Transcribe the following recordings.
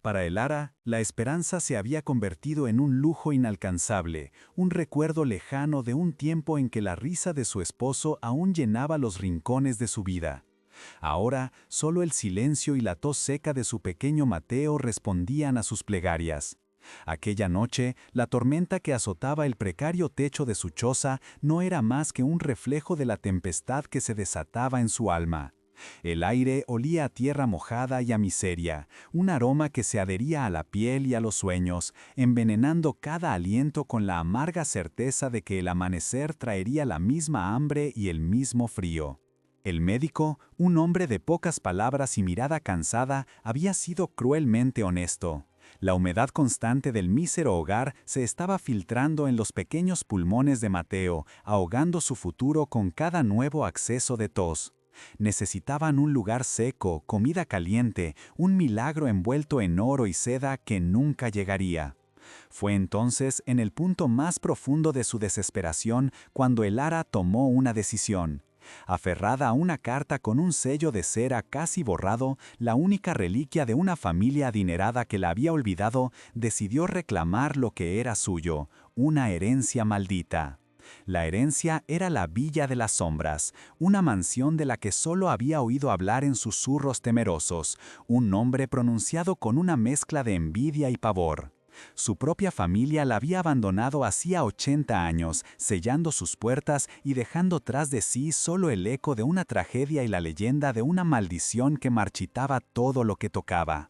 Para Elara, la esperanza se había convertido en un lujo inalcanzable, un recuerdo lejano de un tiempo en que la risa de su esposo aún llenaba los rincones de su vida. Ahora, solo el silencio y la tos seca de su pequeño Mateo respondían a sus plegarias. Aquella noche, la tormenta que azotaba el precario techo de su choza no era más que un reflejo de la tempestad que se desataba en su alma. El aire olía a tierra mojada y a miseria, un aroma que se adhería a la piel y a los sueños, envenenando cada aliento con la amarga certeza de que el amanecer traería la misma hambre y el mismo frío. El médico, un hombre de pocas palabras y mirada cansada, había sido cruelmente honesto. La humedad constante del mísero hogar se estaba filtrando en los pequeños pulmones de Mateo, ahogando su futuro con cada nuevo acceso de tos. Necesitaban un lugar seco, comida caliente, un milagro envuelto en oro y seda que nunca llegaría. Fue entonces, en el punto más profundo de su desesperación, cuando Elara tomó una decisión. Aferrada a una carta con un sello de cera casi borrado, la única reliquia de una familia adinerada que la había olvidado, decidió reclamar lo que era suyo, una herencia maldita. La herencia era la Villa de las Sombras, una mansión de la que solo había oído hablar en susurros temerosos, un nombre pronunciado con una mezcla de envidia y pavor. Su propia familia la había abandonado hacía 80 años, sellando sus puertas y dejando tras de sí solo el eco de una tragedia y la leyenda de una maldición que marchitaba todo lo que tocaba.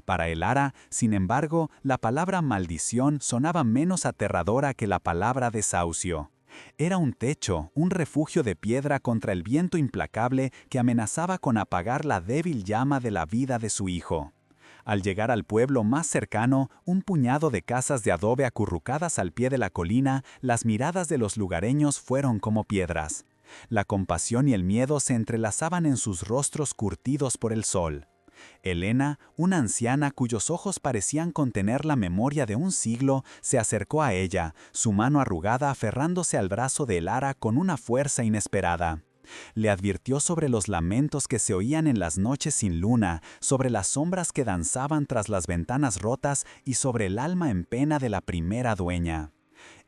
Para Elara, sin embargo, la palabra maldición sonaba menos aterradora que la palabra desahucio. Era un techo, un refugio de piedra contra el viento implacable que amenazaba con apagar la débil llama de la vida de su hijo. Al llegar al pueblo más cercano, un puñado de casas de adobe acurrucadas al pie de la colina, las miradas de los lugareños fueron como piedras. La compasión y el miedo se entrelazaban en sus rostros curtidos por el sol. Elena, una anciana cuyos ojos parecían contener la memoria de un siglo, se acercó a ella, su mano arrugada aferrándose al brazo de Elara con una fuerza inesperada. Le advirtió sobre los lamentos que se oían en las noches sin luna, sobre las sombras que danzaban tras las ventanas rotas y sobre el alma en pena de la primera dueña.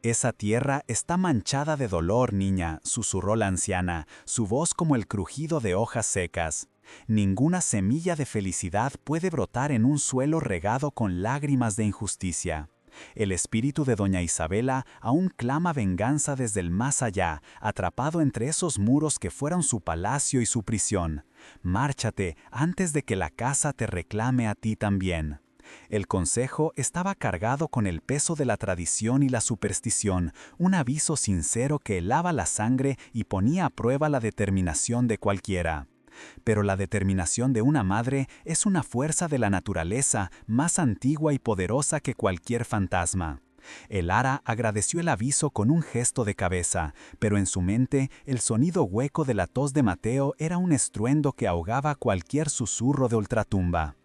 «Esa tierra está manchada de dolor, niña», susurró la anciana, su voz como el crujido de hojas secas. «Ninguna semilla de felicidad puede brotar en un suelo regado con lágrimas de injusticia. El espíritu de doña Isabela aún clama venganza desde el más allá, atrapado entre esos muros que fueron su palacio y su prisión. Márchate antes de que la casa te reclame a ti también». El consejo estaba cargado con el peso de la tradición y la superstición, un aviso sincero que helaba la sangre y ponía a prueba la determinación de cualquiera. Pero la determinación de una madre es una fuerza de la naturaleza más antigua y poderosa que cualquier fantasma. Elara agradeció el aviso con un gesto de cabeza, pero en su mente el sonido hueco de la tos de Mateo era un estruendo que ahogaba cualquier susurro de ultratumba.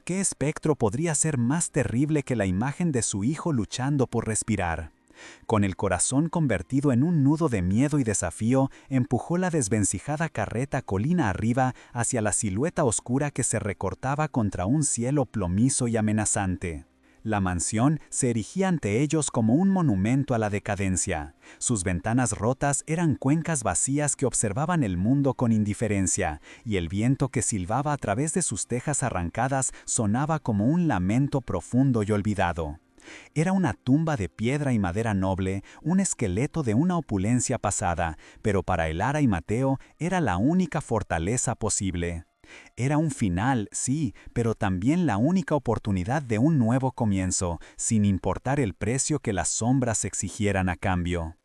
¿Qué espectro podría ser más terrible que la imagen de su hijo luchando por respirar? Con el corazón convertido en un nudo de miedo y desafío, empujó la desvencijada carreta colina arriba hacia la silueta oscura que se recortaba contra un cielo plomizo y amenazante. La mansión se erigía ante ellos como un monumento a la decadencia. Sus ventanas rotas eran cuencas vacías que observaban el mundo con indiferencia, y el viento que silbaba a través de sus tejas arrancadas sonaba como un lamento profundo y olvidado. Era una tumba de piedra y madera noble, un esqueleto de una opulencia pasada, pero para Elara y Mateo era la única fortaleza posible. Era un final, sí, pero también la única oportunidad de un nuevo comienzo, sin importar el precio que las sombras exigieran a cambio.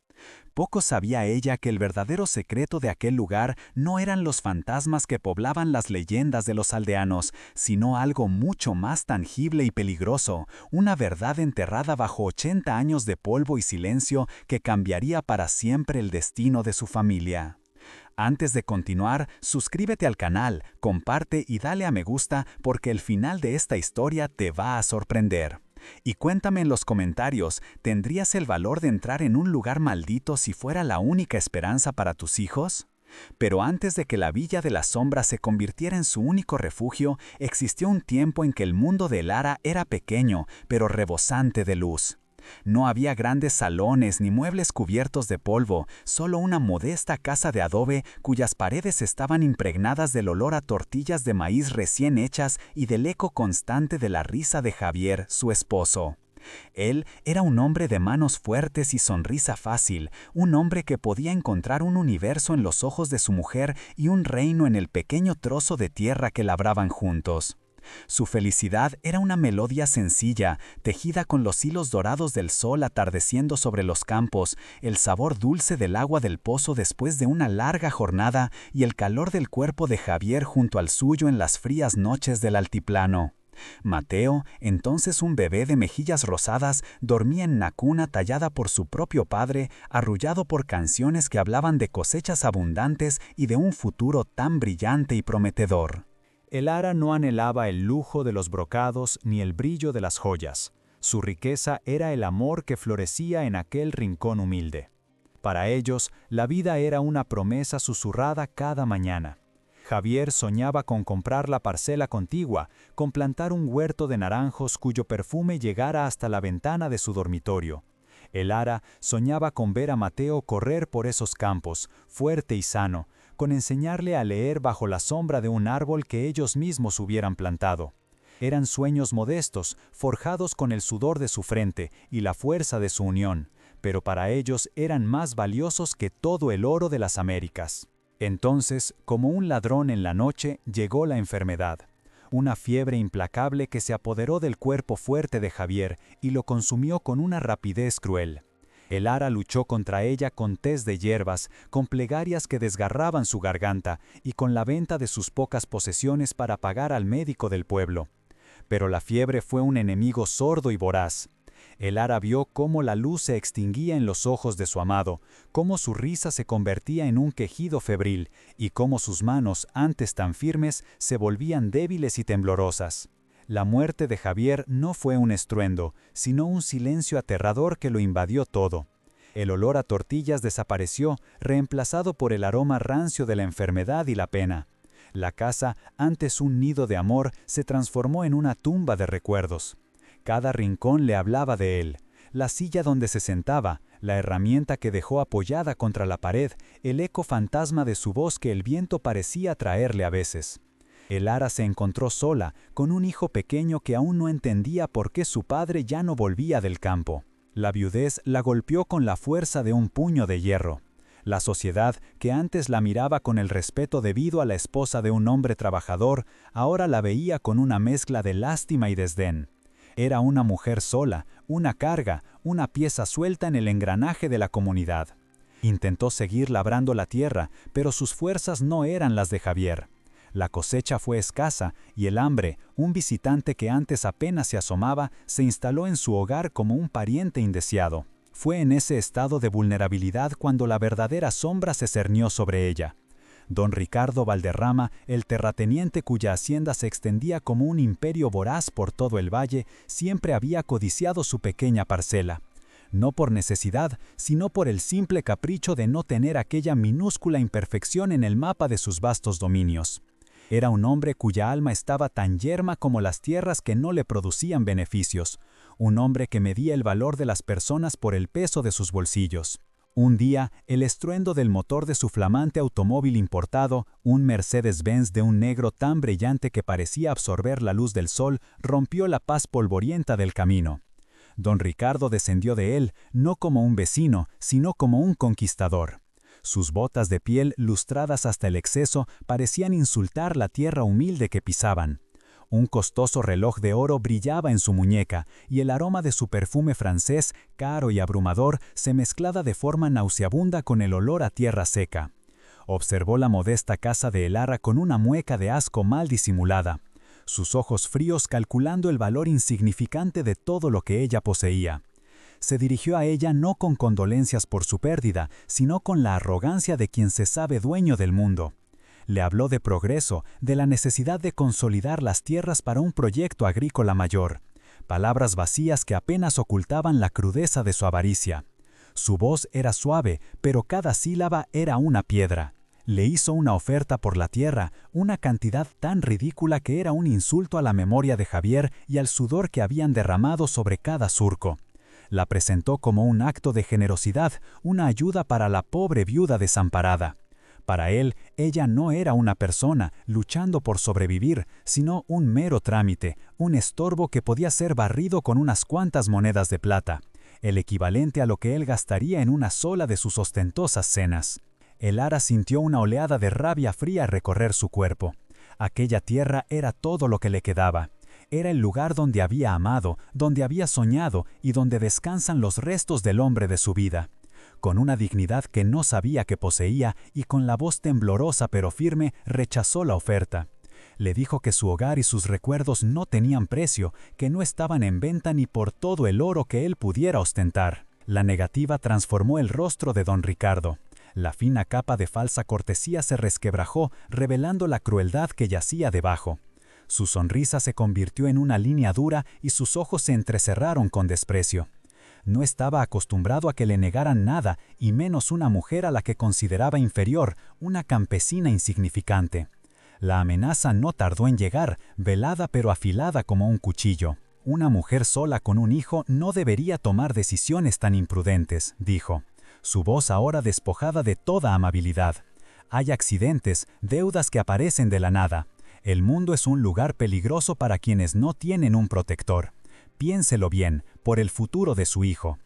Poco sabía ella que el verdadero secreto de aquel lugar no eran los fantasmas que poblaban las leyendas de los aldeanos, sino algo mucho más tangible y peligroso, una verdad enterrada bajo 80 años de polvo y silencio que cambiaría para siempre el destino de su familia. Antes de continuar, suscríbete al canal, comparte y dale a me gusta porque el final de esta historia te va a sorprender. Y cuéntame en los comentarios, ¿tendrías el valor de entrar en un lugar maldito si fuera la única esperanza para tus hijos? Pero antes de que la Villa de las Sombras se convirtiera en su único refugio, existió un tiempo en que el mundo de Elara era pequeño, pero rebosante de luz. No había grandes salones ni muebles cubiertos de polvo, solo una modesta casa de adobe cuyas paredes estaban impregnadas del olor a tortillas de maíz recién hechas y del eco constante de la risa de Javier, su esposo. Él era un hombre de manos fuertes y sonrisa fácil, un hombre que podía encontrar un universo en los ojos de su mujer y un reino en el pequeño trozo de tierra que labraban juntos. Su felicidad era una melodía sencilla, tejida con los hilos dorados del sol atardeciendo sobre los campos, el sabor dulce del agua del pozo después de una larga jornada y el calor del cuerpo de Javier junto al suyo en las frías noches del altiplano. Mateo, entonces un bebé de mejillas rosadas, dormía en una cuna tallada por su propio padre, arrullado por canciones que hablaban de cosechas abundantes y de un futuro tan brillante y prometedor. Elara no anhelaba el lujo de los brocados ni el brillo de las joyas. Su riqueza era el amor que florecía en aquel rincón humilde. Para ellos, la vida era una promesa susurrada cada mañana. Javier soñaba con comprar la parcela contigua, con plantar un huerto de naranjos cuyo perfume llegara hasta la ventana de su dormitorio. Elara soñaba con ver a Mateo correr por esos campos, fuerte y sano, con enseñarle a leer bajo la sombra de un árbol que ellos mismos hubieran plantado. Eran sueños modestos, forjados con el sudor de su frente y la fuerza de su unión, pero para ellos eran más valiosos que todo el oro de las Américas. Entonces, como un ladrón en la noche, llegó la enfermedad. Una fiebre implacable que se apoderó del cuerpo fuerte de Javier y lo consumió con una rapidez cruel. Elara luchó contra ella con tés de hierbas, con plegarias que desgarraban su garganta y con la venta de sus pocas posesiones para pagar al médico del pueblo. Pero la fiebre fue un enemigo sordo y voraz. Elara vio cómo la luz se extinguía en los ojos de su amado, cómo su risa se convertía en un quejido febril y cómo sus manos, antes tan firmes, se volvían débiles y temblorosas. La muerte de Javier no fue un estruendo, sino un silencio aterrador que lo invadió todo. El olor a tortillas desapareció, reemplazado por el aroma rancio de la enfermedad y la pena. La casa, antes un nido de amor, se transformó en una tumba de recuerdos. Cada rincón le hablaba de él. La silla donde se sentaba, la herramienta que dejó apoyada contra la pared, el eco fantasma de su voz que el viento parecía traerle a veces. Elara se encontró sola, con un hijo pequeño que aún no entendía por qué su padre ya no volvía del campo. La viudez la golpeó con la fuerza de un puño de hierro. La sociedad, que antes la miraba con el respeto debido a la esposa de un hombre trabajador, ahora la veía con una mezcla de lástima y desdén. Era una mujer sola, una carga, una pieza suelta en el engranaje de la comunidad. Intentó seguir labrando la tierra, pero sus fuerzas no eran las de Javier. La cosecha fue escasa y el hambre, un visitante que antes apenas se asomaba, se instaló en su hogar como un pariente indeseado. Fue en ese estado de vulnerabilidad cuando la verdadera sombra se cernió sobre ella. Don Ricardo Valderrama, el terrateniente cuya hacienda se extendía como un imperio voraz por todo el valle, siempre había codiciado su pequeña parcela. No por necesidad, sino por el simple capricho de no tener aquella minúscula imperfección en el mapa de sus vastos dominios. Era un hombre cuya alma estaba tan yerma como las tierras que no le producían beneficios, un hombre que medía el valor de las personas por el peso de sus bolsillos. Un día, el estruendo del motor de su flamante automóvil importado, un Mercedes-Benz de un negro tan brillante que parecía absorber la luz del sol, rompió la paz polvorienta del camino. Don Ricardo descendió de él, no como un vecino, sino como un conquistador. Sus botas de piel, lustradas hasta el exceso, parecían insultar la tierra humilde que pisaban. Un costoso reloj de oro brillaba en su muñeca, y el aroma de su perfume francés, caro y abrumador, se mezclaba de forma nauseabunda con el olor a tierra seca. Observó la modesta casa de Elara con una mueca de asco mal disimulada, sus ojos fríos calculando el valor insignificante de todo lo que ella poseía. Se dirigió a ella no con condolencias por su pérdida, sino con la arrogancia de quien se sabe dueño del mundo. Le habló de progreso, de la necesidad de consolidar las tierras para un proyecto agrícola mayor. Palabras vacías que apenas ocultaban la crudeza de su avaricia. Su voz era suave, pero cada sílaba era una piedra. Le hizo una oferta por la tierra, una cantidad tan ridícula que era un insulto a la memoria de Javier y al sudor que habían derramado sobre cada surco. La presentó como un acto de generosidad, una ayuda para la pobre viuda desamparada. Para él, ella no era una persona luchando por sobrevivir, sino un mero trámite, un estorbo que podía ser barrido con unas cuantas monedas de plata, el equivalente a lo que él gastaría en una sola de sus ostentosas cenas. El Ara sintió una oleada de rabia fría recorrer su cuerpo. Aquella tierra era todo lo que le quedaba. Era el lugar donde había amado, donde había soñado y donde descansan los restos del hombre de su vida. Con una dignidad que no sabía que poseía y con la voz temblorosa pero firme, rechazó la oferta. Le dijo que su hogar y sus recuerdos no tenían precio, que no estaban en venta ni por todo el oro que él pudiera ostentar. La negativa transformó el rostro de don Ricardo. La fina capa de falsa cortesía se resquebrajó, revelando la crueldad que yacía debajo. Su sonrisa se convirtió en una línea dura y sus ojos se entrecerraron con desprecio. No estaba acostumbrado a que le negaran nada, y menos una mujer a la que consideraba inferior, una campesina insignificante. La amenaza no tardó en llegar, velada pero afilada como un cuchillo. Una mujer sola con un hijo no debería tomar decisiones tan imprudentes, dijo. Su voz ahora despojada de toda amabilidad. Hay accidentes, deudas que aparecen de la nada. El mundo es un lugar peligroso para quienes no tienen un protector. Piénselo bien, por el futuro de su hijo.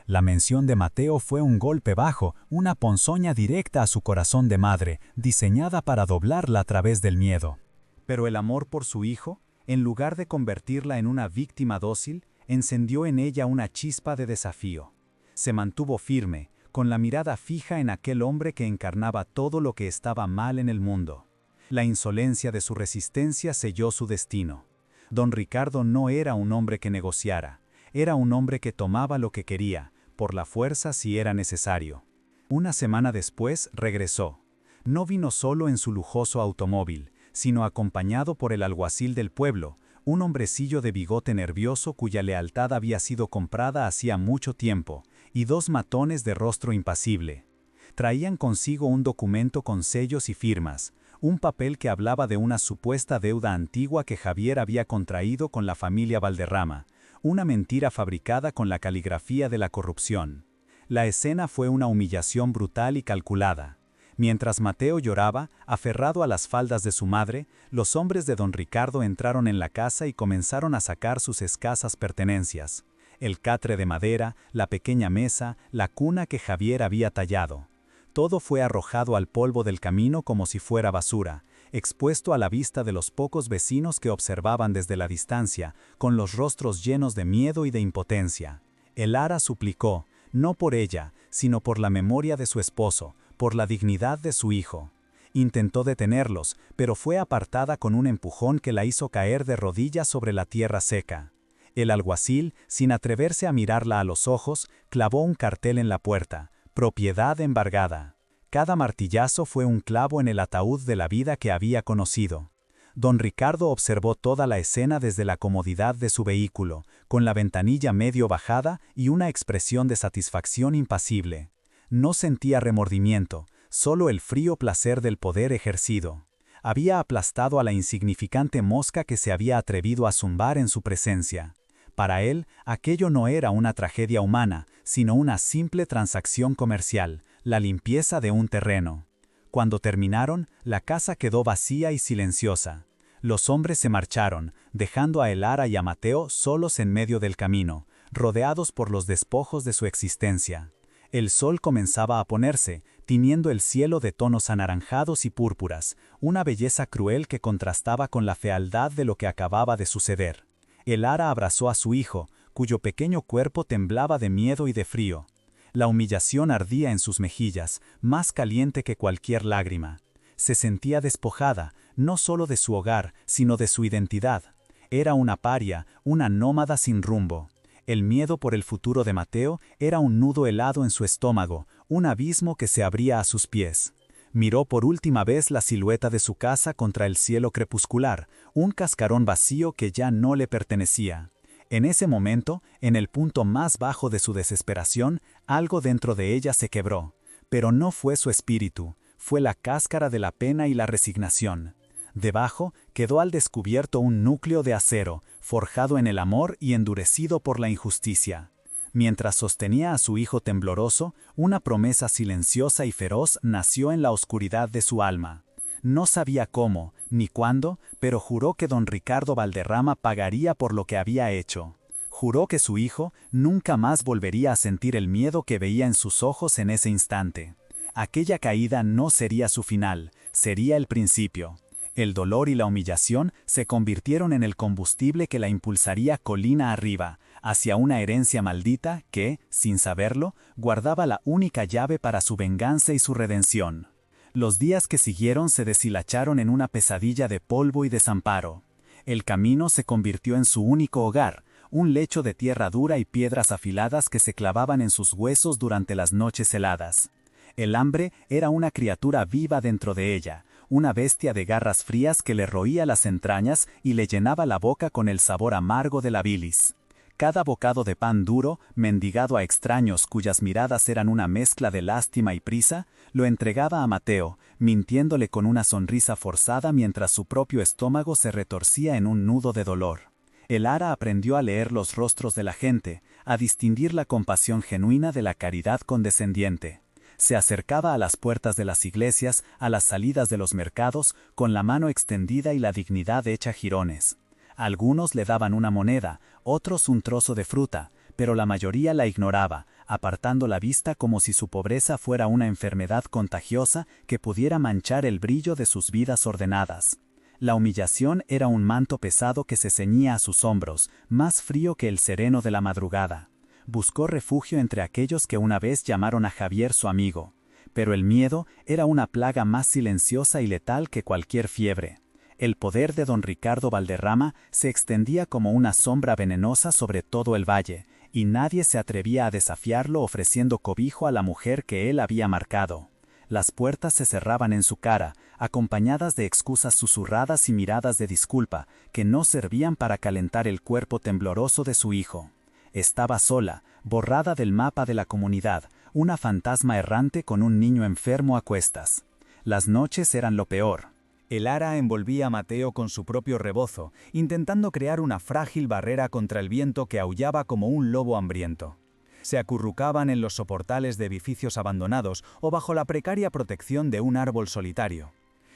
La mención de Mateo fue un golpe bajo, una ponzoña directa a su corazón de madre, diseñada para doblarla a través del miedo. Pero el amor por su hijo, en lugar de convertirla en una víctima dócil, encendió en ella una chispa de desafío. Se mantuvo firme, con la mirada fija en aquel hombre que encarnaba todo lo que estaba mal en el mundo. La insolencia de su resistencia selló su destino. Don Ricardo no era un hombre que negociara, era un hombre que tomaba lo que quería, por la fuerza si era necesario. Una semana después regresó. No vino solo en su lujoso automóvil, sino acompañado por el alguacil del pueblo, un hombrecillo de bigote nervioso cuya lealtad había sido comprada hacía mucho tiempo, y dos matones de rostro impasible. Traían consigo un documento con sellos y firmas, un papel que hablaba de una supuesta deuda antigua que Javier había contraído con la familia Valderrama, una mentira fabricada con la caligrafía de la corrupción. La escena fue una humillación brutal y calculada. Mientras Mateo lloraba, aferrado a las faldas de su madre, los hombres de don Ricardo entraron en la casa y comenzaron a sacar sus escasas pertenencias. El catre de madera, la pequeña mesa, la cuna que Javier había tallado. Todo fue arrojado al polvo del camino como si fuera basura, expuesto a la vista de los pocos vecinos que observaban desde la distancia, con los rostros llenos de miedo y de impotencia. El Ara suplicó, no por ella, sino por la memoria de su esposo, por la dignidad de su hijo. Intentó detenerlos, pero fue apartada con un empujón que la hizo caer de rodillas sobre la tierra seca. El alguacil, sin atreverse a mirarla a los ojos, clavó un cartel en la puerta, propiedad embargada. Cada martillazo fue un clavo en el ataúd de la vida que había conocido. Don Ricardo observó toda la escena desde la comodidad de su vehículo, con la ventanilla medio bajada y una expresión de satisfacción impasible. No sentía remordimiento, solo el frío placer del poder ejercido. Había aplastado a la insignificante mosca que se había atrevido a zumbar en su presencia. Para él, aquello no era una tragedia humana, sino una simple transacción comercial, la limpieza de un terreno. Cuando terminaron, la casa quedó vacía y silenciosa. Los hombres se marcharon, dejando a El Ara y a Mateo solos en medio del camino, rodeados por los despojos de su existencia. El sol comenzaba a ponerse, tiñendo el cielo de tonos anaranjados y púrpuras, una belleza cruel que contrastaba con la fealdad de lo que acababa de suceder. El Ara abrazó a su hijo, cuyo pequeño cuerpo temblaba de miedo y de frío. La humillación ardía en sus mejillas, más caliente que cualquier lágrima. Se sentía despojada, no solo de su hogar, sino de su identidad. Era una paria, una nómada sin rumbo. El miedo por el futuro de Mateo era un nudo helado en su estómago, un abismo que se abría a sus pies. Miró por última vez la silueta de su casa contra el cielo crepuscular, un cascarón vacío que ya no le pertenecía. En ese momento, en el punto más bajo de su desesperación, algo dentro de ella se quebró. Pero no fue su espíritu, fue la cáscara de la pena y la resignación. Debajo quedó al descubierto un núcleo de acero, forjado en el amor y endurecido por la injusticia. Mientras sostenía a su hijo tembloroso, una promesa silenciosa y feroz nació en la oscuridad de su alma. No sabía cómo, ni cuándo, pero juró que don Ricardo Valderrama pagaría por lo que había hecho. Juró que su hijo nunca más volvería a sentir el miedo que veía en sus ojos en ese instante. Aquella caída no sería su final, sería el principio. El dolor y la humillación se convirtieron en el combustible que la impulsaría colina arriba, hacia una herencia maldita que, sin saberlo, guardaba la única llave para su venganza y su redención. Los días que siguieron se deshilacharon en una pesadilla de polvo y desamparo. El camino se convirtió en su único hogar, un lecho de tierra dura y piedras afiladas que se clavaban en sus huesos durante las noches heladas. El hambre era una criatura viva dentro de ella, una bestia de garras frías que le roía las entrañas y le llenaba la boca con el sabor amargo de la bilis. Cada bocado de pan duro, mendigado a extraños cuyas miradas eran una mezcla de lástima y prisa, lo entregaba a Mateo, mintiéndole con una sonrisa forzada mientras su propio estómago se retorcía en un nudo de dolor. El Ara aprendió a leer los rostros de la gente, a distinguir la compasión genuina de la caridad condescendiente. Se acercaba a las puertas de las iglesias, a las salidas de los mercados, con la mano extendida y la dignidad hecha jirones. Algunos le daban una moneda, otros un trozo de fruta, pero la mayoría la ignoraba, apartando la vista como si su pobreza fuera una enfermedad contagiosa que pudiera manchar el brillo de sus vidas ordenadas. La humillación era un manto pesado que se ceñía a sus hombros, más frío que el sereno de la madrugada. Buscó refugio entre aquellos que una vez llamaron a Javier su amigo, pero el miedo era una plaga más silenciosa y letal que cualquier fiebre. El poder de don Ricardo Valderrama se extendía como una sombra venenosa sobre todo el valle, y nadie se atrevía a desafiarlo ofreciendo cobijo a la mujer que él había marcado. Las puertas se cerraban en su cara, acompañadas de excusas susurradas y miradas de disculpa, que no servían para calentar el cuerpo tembloroso de su hijo. Estaba sola, borrada del mapa de la comunidad, una fantasma errante con un niño enfermo a cuestas. Las noches eran lo peor. El Ara envolvía a Mateo con su propio rebozo, intentando crear una frágil barrera contra el viento que aullaba como un lobo hambriento. Se acurrucaban en los soportales de edificios abandonados o bajo la precaria protección de un árbol solitario.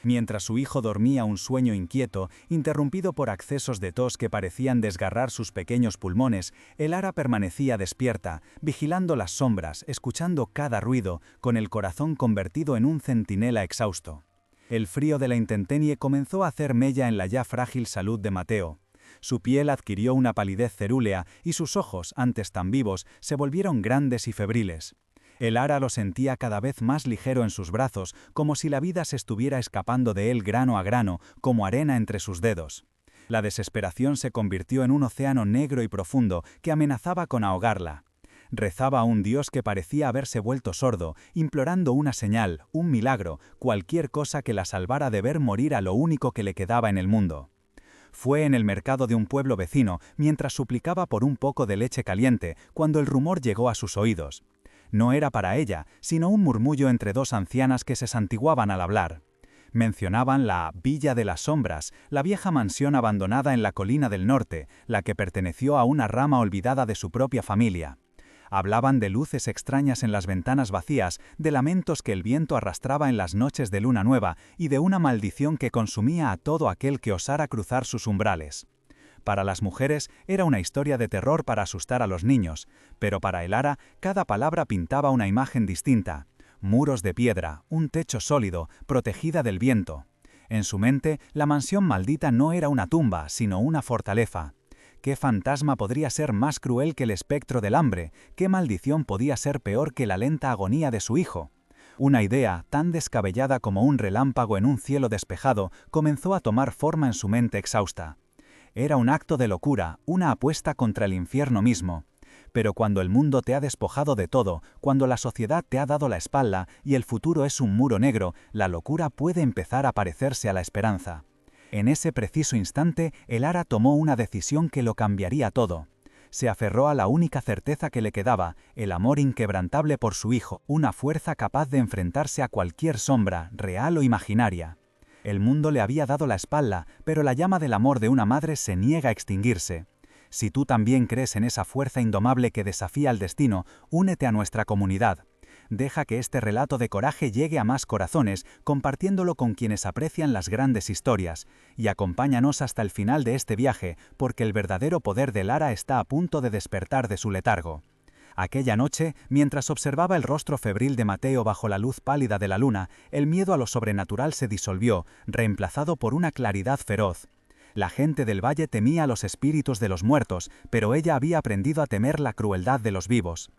Mientras su hijo dormía un sueño inquieto, interrumpido por accesos de tos que parecían desgarrar sus pequeños pulmones, el Ara permanecía despierta, vigilando las sombras, escuchando cada ruido, con el corazón convertido en un centinela exhausto. El frío de la intempérie comenzó a hacer mella en la ya frágil salud de Mateo. Su piel adquirió una palidez cerúlea y sus ojos, antes tan vivos, se volvieron grandes y febriles. El Ara lo sentía cada vez más ligero en sus brazos, como si la vida se estuviera escapando de él grano a grano, como arena entre sus dedos. La desesperación se convirtió en un océano negro y profundo que amenazaba con ahogarla. Rezaba a un Dios que parecía haberse vuelto sordo, implorando una señal, un milagro, cualquier cosa que la salvara de ver morir a lo único que le quedaba en el mundo. Fue en el mercado de un pueblo vecino, mientras suplicaba por un poco de leche caliente, cuando el rumor llegó a sus oídos. No era para ella, sino un murmullo entre dos ancianas que se santiguaban al hablar. Mencionaban la Villa de las Sombras, la vieja mansión abandonada en la colina del norte, la que perteneció a una rama olvidada de su propia familia. Hablaban de luces extrañas en las ventanas vacías, de lamentos que el viento arrastraba en las noches de luna nueva y de una maldición que consumía a todo aquel que osara cruzar sus umbrales. Para las mujeres era una historia de terror para asustar a los niños, pero para el Ara cada palabra pintaba una imagen distinta. Muros de piedra, un techo sólido, protegida del viento. En su mente, la mansión maldita no era una tumba, sino una fortaleza. ¿Qué fantasma podría ser más cruel que el espectro del hambre? ¿Qué maldición podía ser peor que la lenta agonía de su hijo? Una idea, tan descabellada como un relámpago en un cielo despejado, comenzó a tomar forma en su mente exhausta. Era un acto de locura, una apuesta contra el infierno mismo. Pero cuando el mundo te ha despojado de todo, cuando la sociedad te ha dado la espalda y el futuro es un muro negro, la locura puede empezar a parecerse a la esperanza. En ese preciso instante, el Ara tomó una decisión que lo cambiaría todo. Se aferró a la única certeza que le quedaba, el amor inquebrantable por su hijo, una fuerza capaz de enfrentarse a cualquier sombra, real o imaginaria. El mundo le había dado la espalda, pero la llama del amor de una madre se niega a extinguirse. Si tú también crees en esa fuerza indomable que desafía al destino, únete a nuestra comunidad. Deja que este relato de coraje llegue a más corazones, compartiéndolo con quienes aprecian las grandes historias, y acompáñanos hasta el final de este viaje, porque el verdadero poder de Lara está a punto de despertar de su letargo. Aquella noche, mientras observaba el rostro febril de Mateo bajo la luz pálida de la luna, el miedo a lo sobrenatural se disolvió, reemplazado por una claridad feroz. La gente del valle temía a los espíritus de los muertos, pero ella había aprendido a temer la crueldad de los vivos.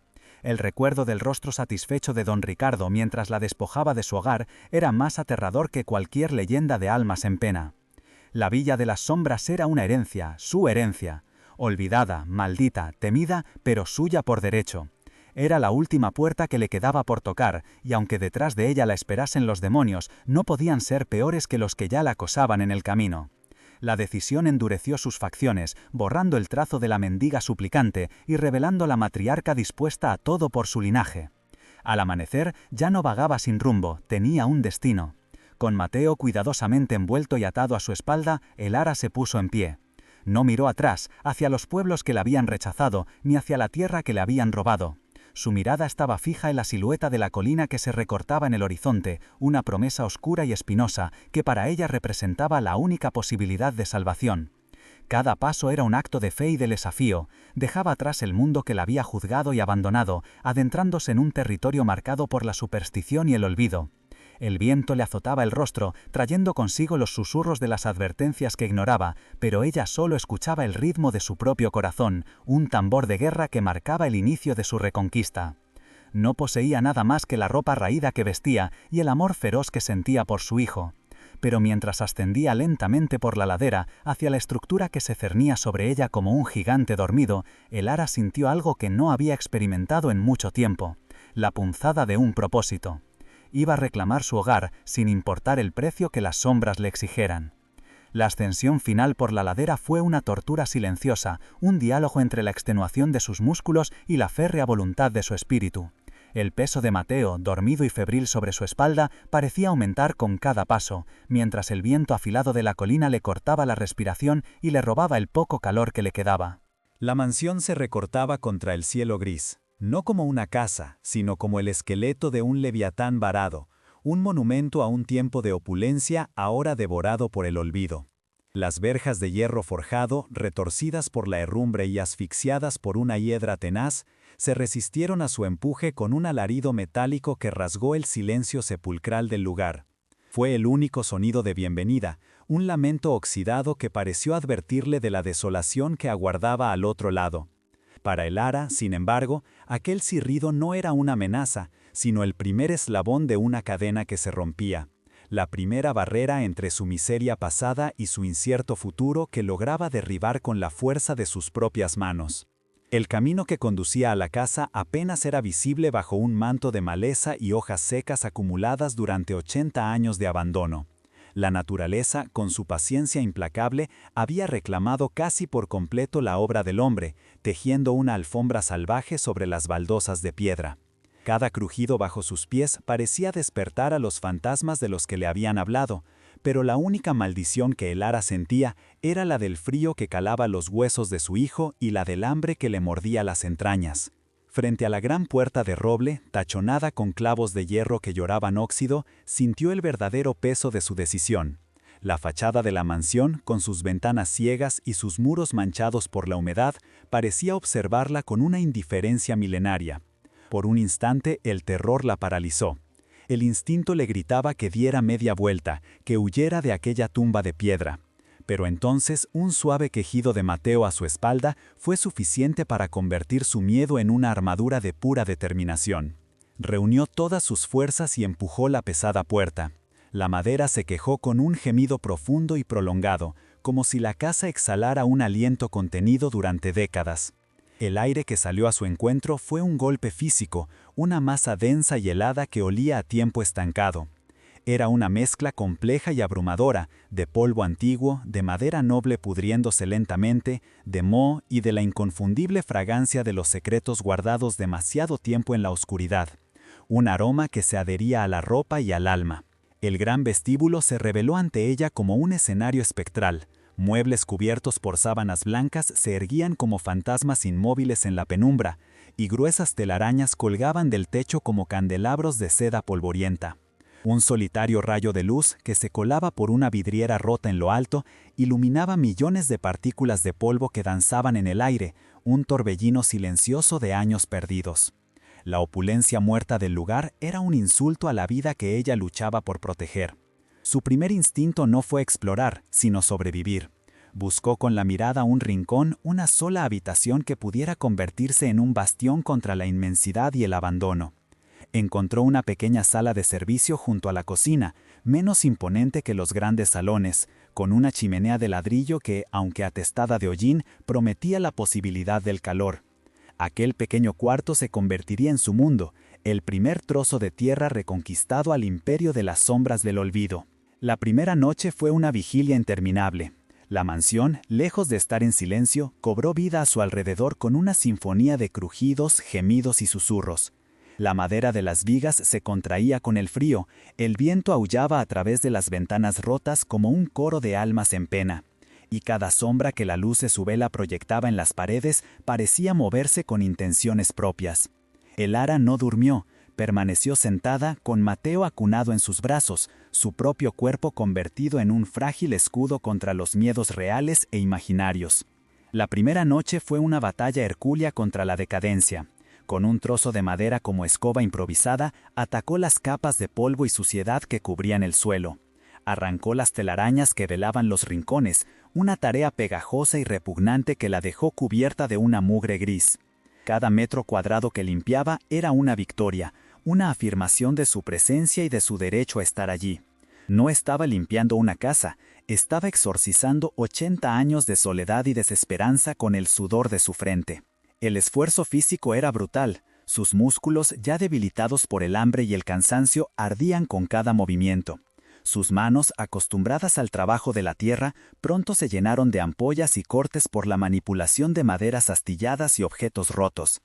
El recuerdo del rostro satisfecho de don Ricardo mientras la despojaba de su hogar era más aterrador que cualquier leyenda de almas en pena. La Villa de las Sombras era una herencia, su herencia. Olvidada, maldita, temida, pero suya por derecho. Era la última puerta que le quedaba por tocar, y aunque detrás de ella la esperasen los demonios, no podían ser peores que los que ya la acosaban en el camino. La decisión endureció sus facciones, borrando el trazo de la mendiga suplicante y revelando la matriarca dispuesta a todo por su linaje. Al amanecer ya no vagaba sin rumbo, tenía un destino. Con Mateo cuidadosamente envuelto y atado a su espalda, el Ara se puso en pie. No miró atrás, hacia los pueblos que la habían rechazado, ni hacia la tierra que le habían robado. Su mirada estaba fija en la silueta de la colina que se recortaba en el horizonte, una promesa oscura y espinosa, que para ella representaba la única posibilidad de salvación. Cada paso era un acto de fe y de desafío, dejaba atrás el mundo que la había juzgado y abandonado, adentrándose en un territorio marcado por la superstición y el olvido. El viento le azotaba el rostro, trayendo consigo los susurros de las advertencias que ignoraba, pero ella solo escuchaba el ritmo de su propio corazón, un tambor de guerra que marcaba el inicio de su reconquista. No poseía nada más que la ropa raída que vestía y el amor feroz que sentía por su hijo. Pero mientras ascendía lentamente por la ladera, hacia la estructura que se cernía sobre ella como un gigante dormido, el Ara sintió algo que no había experimentado en mucho tiempo, la punzada de un propósito. Iba a reclamar su hogar sin importar el precio que las sombras le exigieran. La ascensión final por la ladera fue una tortura silenciosa, un diálogo entre la extenuación de sus músculos y la férrea voluntad de su espíritu. El peso de Mateo, dormido y febril sobre su espalda, parecía aumentar con cada paso, mientras el viento afilado de la colina le cortaba la respiración y le robaba el poco calor que le quedaba. La mansión se recortaba contra el cielo gris. No como una casa, sino como el esqueleto de un leviatán varado, un monumento a un tiempo de opulencia ahora devorado por el olvido. Las verjas de hierro forjado, retorcidas por la herrumbre y asfixiadas por una hiedra tenaz, se resistieron a su empuje con un alarido metálico que rasgó el silencio sepulcral del lugar. Fue el único sonido de bienvenida, un lamento oxidado que pareció advertirle de la desolación que aguardaba al otro lado. Para el Ara, sin embargo, aquel zirrido no era una amenaza, sino el primer eslabón de una cadena que se rompía, la primera barrera entre su miseria pasada y su incierto futuro que lograba derribar con la fuerza de sus propias manos. El camino que conducía a la casa apenas era visible bajo un manto de maleza y hojas secas acumuladas durante 80 años de abandono. La naturaleza, con su paciencia implacable, había reclamado casi por completo la obra del hombre, tejiendo una alfombra salvaje sobre las baldosas de piedra. Cada crujido bajo sus pies parecía despertar a los fantasmas de los que le habían hablado, pero la única maldición que el Ara sentía era la del frío que calaba los huesos de su hijo y la del hambre que le mordía las entrañas. Frente a la gran puerta de roble, tachonada con clavos de hierro que lloraban óxido, sintió el verdadero peso de su decisión. La fachada de la mansión, con sus ventanas ciegas y sus muros manchados por la humedad, parecía observarla con una indiferencia milenaria. Por un instante el terror la paralizó. El instinto le gritaba que diera media vuelta, que huyera de aquella tumba de piedra. Pero entonces un suave quejido de Mateo a su espalda fue suficiente para convertir su miedo en una armadura de pura determinación. Reunió todas sus fuerzas y empujó la pesada puerta. La madera se quejó con un gemido profundo y prolongado, como si la casa exhalara un aliento contenido durante décadas. El aire que salió a su encuentro fue un golpe físico, una masa densa y helada que olía a tiempo estancado. Era una mezcla compleja y abrumadora, de polvo antiguo, de madera noble pudriéndose lentamente, de moho y de la inconfundible fragancia de los secretos guardados demasiado tiempo en la oscuridad. Un aroma que se adhería a la ropa y al alma. El gran vestíbulo se reveló ante ella como un escenario espectral. Muebles cubiertos por sábanas blancas se erguían como fantasmas inmóviles en la penumbra, y gruesas telarañas colgaban del techo como candelabros de seda polvorienta. Un solitario rayo de luz que se colaba por una vidriera rota en lo alto iluminaba millones de partículas de polvo que danzaban en el aire, un torbellino silencioso de años perdidos. La opulencia muerta del lugar era un insulto a la vida que ella luchaba por proteger. Su primer instinto no fue explorar, sino sobrevivir. Buscó con la mirada un rincón, una sola habitación que pudiera convertirse en un bastión contra la inmensidad y el abandono. Encontró una pequeña sala de servicio junto a la cocina, menos imponente que los grandes salones, con una chimenea de ladrillo que, aunque atestada de hollín, prometía la posibilidad del calor. Aquel pequeño cuarto se convertiría en su mundo, el primer trozo de tierra reconquistado al imperio de las sombras del olvido. La primera noche fue una vigilia interminable. La mansión, lejos de estar en silencio, cobró vida a su alrededor con una sinfonía de crujidos, gemidos y susurros. La madera de las vigas se contraía con el frío, el viento aullaba a través de las ventanas rotas como un coro de almas en pena, y cada sombra que la luz de su vela proyectaba en las paredes parecía moverse con intenciones propias. El ara no durmió, permaneció sentada con Mateo acunado en sus brazos, su propio cuerpo convertido en un frágil escudo contra los miedos reales e imaginarios. La primera noche fue una batalla hercúlea contra la decadencia. Con un trozo de madera como escoba improvisada, atacó las capas de polvo y suciedad que cubrían el suelo. Arrancó las telarañas que velaban los rincones, una tarea pegajosa y repugnante que la dejó cubierta de una mugre gris. Cada metro cuadrado que limpiaba era una victoria, una afirmación de su presencia y de su derecho a estar allí. No estaba limpiando una casa, estaba exorcizando 80 años de soledad y desesperanza con el sudor de su frente. El esfuerzo físico era brutal, sus músculos, ya debilitados por el hambre y el cansancio, ardían con cada movimiento. Sus manos, acostumbradas al trabajo de la tierra, pronto se llenaron de ampollas y cortes por la manipulación de maderas astilladas y objetos rotos.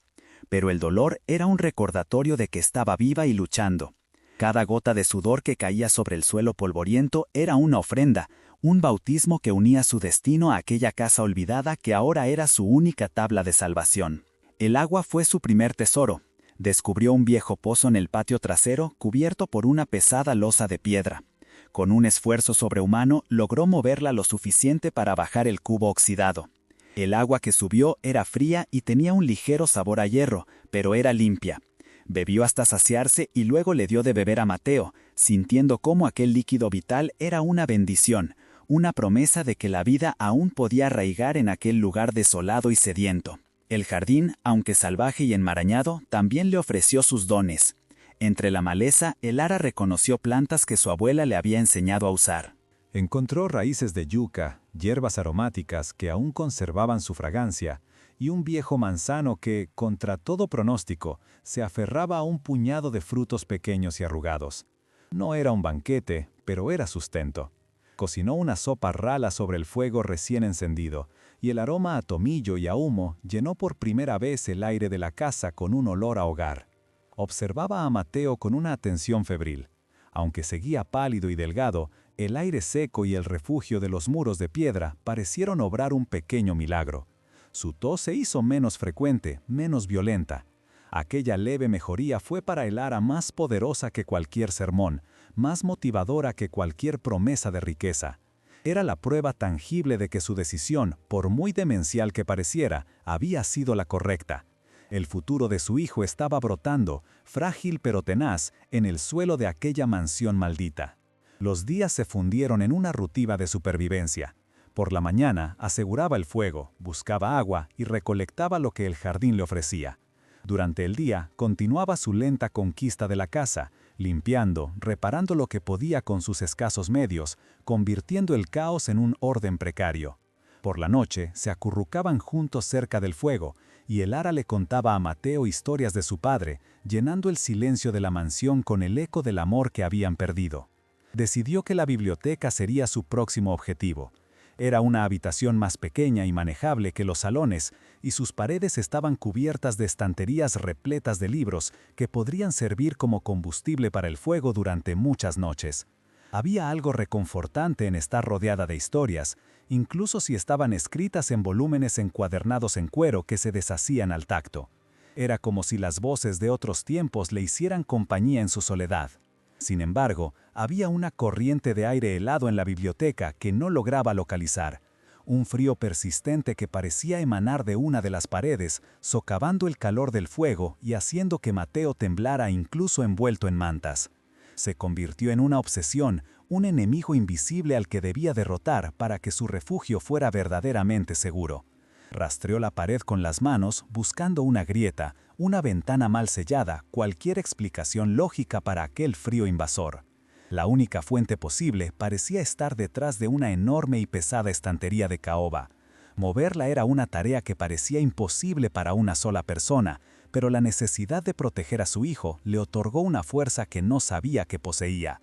Pero el dolor era un recordatorio de que estaba viva y luchando. Cada gota de sudor que caía sobre el suelo polvoriento era una ofrenda, un bautismo que unía su destino a aquella casa olvidada que ahora era su única tabla de salvación. El agua fue su primer tesoro. Descubrió un viejo pozo en el patio trasero cubierto por una pesada losa de piedra. Con un esfuerzo sobrehumano logró moverla lo suficiente para bajar el cubo oxidado. El agua que subió era fría y tenía un ligero sabor a hierro, pero era limpia. Bebió hasta saciarse y luego le dio de beber a Mateo, sintiendo cómo aquel líquido vital era una bendición, una promesa de que la vida aún podía arraigar en aquel lugar desolado y sediento. El jardín, aunque salvaje y enmarañado, también le ofreció sus dones. Entre la maleza, el ara reconoció plantas que su abuela le había enseñado a usar. Encontró raíces de yuca, hierbas aromáticas que aún conservaban su fragancia, y un viejo manzano que, contra todo pronóstico, se aferraba a un puñado de frutos pequeños y arrugados. No era un banquete, pero era sustento. Cocinó una sopa rala sobre el fuego recién encendido, y el aroma a tomillo y a humo llenó por primera vez el aire de la casa con un olor a hogar. Observaba a Mateo con una atención febril. Aunque seguía pálido y delgado, el aire seco y el refugio de los muros de piedra parecieron obrar un pequeño milagro. Su tos se hizo menos frecuente, menos violenta. Aquella leve mejoría fue para el ara más poderosa que cualquier sermón, más motivadora que cualquier promesa de riqueza. Era la prueba tangible de que su decisión, por muy demencial que pareciera, había sido la correcta. El futuro de su hijo estaba brotando, frágil pero tenaz, en el suelo de aquella mansión maldita. Los días se fundieron en una rutina de supervivencia. Por la mañana aseguraba el fuego, buscaba agua y recolectaba lo que el jardín le ofrecía. Durante el día continuaba su lenta conquista de la casa, limpiando, reparando lo que podía con sus escasos medios, convirtiendo el caos en un orden precario. Por la noche se acurrucaban juntos cerca del fuego, y el ara le contaba a Mateo historias de su padre, llenando el silencio de la mansión con el eco del amor que habían perdido. Decidió que la biblioteca sería su próximo objetivo. Era una habitación más pequeña y manejable que los salones, y sus paredes estaban cubiertas de estanterías repletas de libros que podrían servir como combustible para el fuego durante muchas noches. Había algo reconfortante en estar rodeada de historias, incluso si estaban escritas en volúmenes encuadernados en cuero que se deshacían al tacto. Era como si las voces de otros tiempos le hicieran compañía en su soledad. Sin embargo, había una corriente de aire helado en la biblioteca que no lograba localizar. Un frío persistente que parecía emanar de una de las paredes, socavando el calor del fuego y haciendo que Mateo temblara incluso envuelto en mantas. Se convirtió en una obsesión, un enemigo invisible al que debía derrotar para que su refugio fuera verdaderamente seguro. Rastreó la pared con las manos, buscando una grieta, una ventana mal sellada, cualquier explicación lógica para aquel frío invasor. La única fuente posible parecía estar detrás de una enorme y pesada estantería de caoba. Moverla era una tarea que parecía imposible para una sola persona, pero la necesidad de proteger a su hijo le otorgó una fuerza que no sabía que poseía.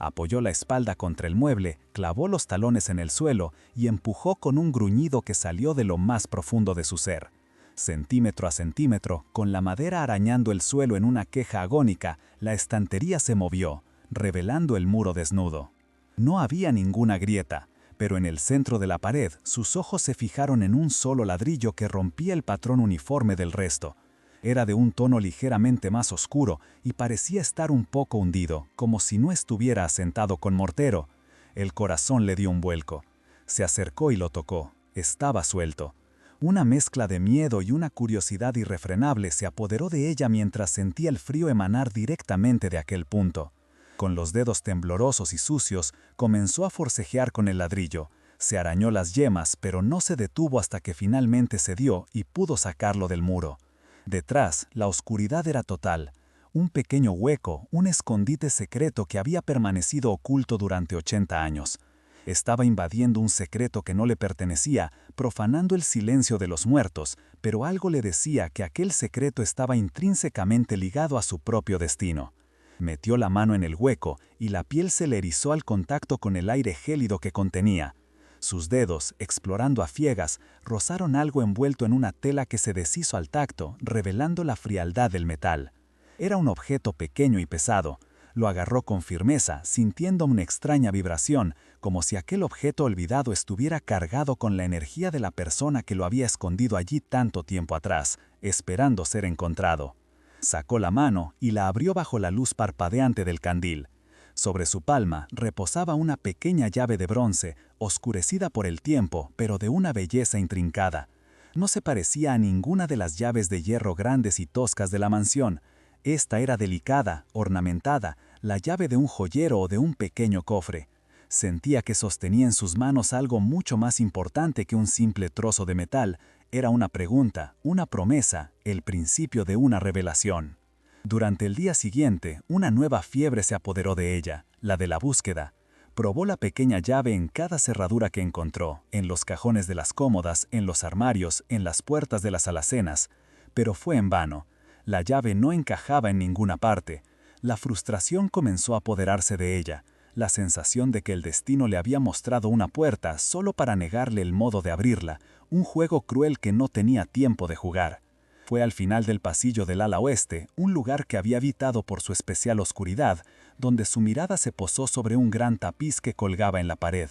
Apoyó la espalda contra el mueble, clavó los talones en el suelo y empujó con un gruñido que salió de lo más profundo de su ser. Centímetro a centímetro, con la madera arañando el suelo en una queja agónica, la estantería se movió, revelando el muro desnudo. No había ninguna grieta, pero en el centro de la pared sus ojos se fijaron en un solo ladrillo que rompía el patrón uniforme del resto. Era de un tono ligeramente más oscuro y parecía estar un poco hundido, como si no estuviera asentado con mortero. El corazón le dio un vuelco. Se acercó y lo tocó. Estaba suelto. Una mezcla de miedo y una curiosidad irrefrenable se apoderó de ella mientras sentía el frío emanar directamente de aquel punto. Con los dedos temblorosos y sucios, comenzó a forcejear con el ladrillo. Se arañó las yemas, pero no se detuvo hasta que finalmente cedió y pudo sacarlo del muro. Detrás, la oscuridad era total. Un pequeño hueco, un escondite secreto que había permanecido oculto durante 80 años. Estaba invadiendo un secreto que no le pertenecía, profanando el silencio de los muertos, pero algo le decía que aquel secreto estaba intrínsecamente ligado a su propio destino. Metió la mano en el hueco y la piel se le erizó al contacto con el aire gélido que contenía. Sus dedos, explorando a ciegas, rozaron algo envuelto en una tela que se deshizo al tacto, revelando la frialdad del metal. Era un objeto pequeño y pesado. Lo agarró con firmeza, sintiendo una extraña vibración, como si aquel objeto olvidado estuviera cargado con la energía de la persona que lo había escondido allí tanto tiempo atrás, esperando ser encontrado. Sacó la mano y la abrió bajo la luz parpadeante del candil. Sobre su palma reposaba una pequeña llave de bronce, oscurecida por el tiempo, pero de una belleza intrincada. No se parecía a ninguna de las llaves de hierro grandes y toscas de la mansión. Esta era delicada, ornamentada, la llave de un joyero o de un pequeño cofre. Sentía que sostenía en sus manos algo mucho más importante que un simple trozo de metal. Era una pregunta, una promesa, el principio de una revelación. Durante el día siguiente, una nueva fiebre se apoderó de ella, la de la búsqueda. Probó la pequeña llave en cada cerradura que encontró, en los cajones de las cómodas, en los armarios, en las puertas de las alacenas. Pero fue en vano. La llave no encajaba en ninguna parte. La frustración comenzó a apoderarse de ella, la sensación de que el destino le había mostrado una puerta solo para negarle el modo de abrirla, un juego cruel que no tenía tiempo de jugar. Fue al final del pasillo del ala oeste, un lugar que había habitado por su especial oscuridad, donde su mirada se posó sobre un gran tapiz que colgaba en la pared.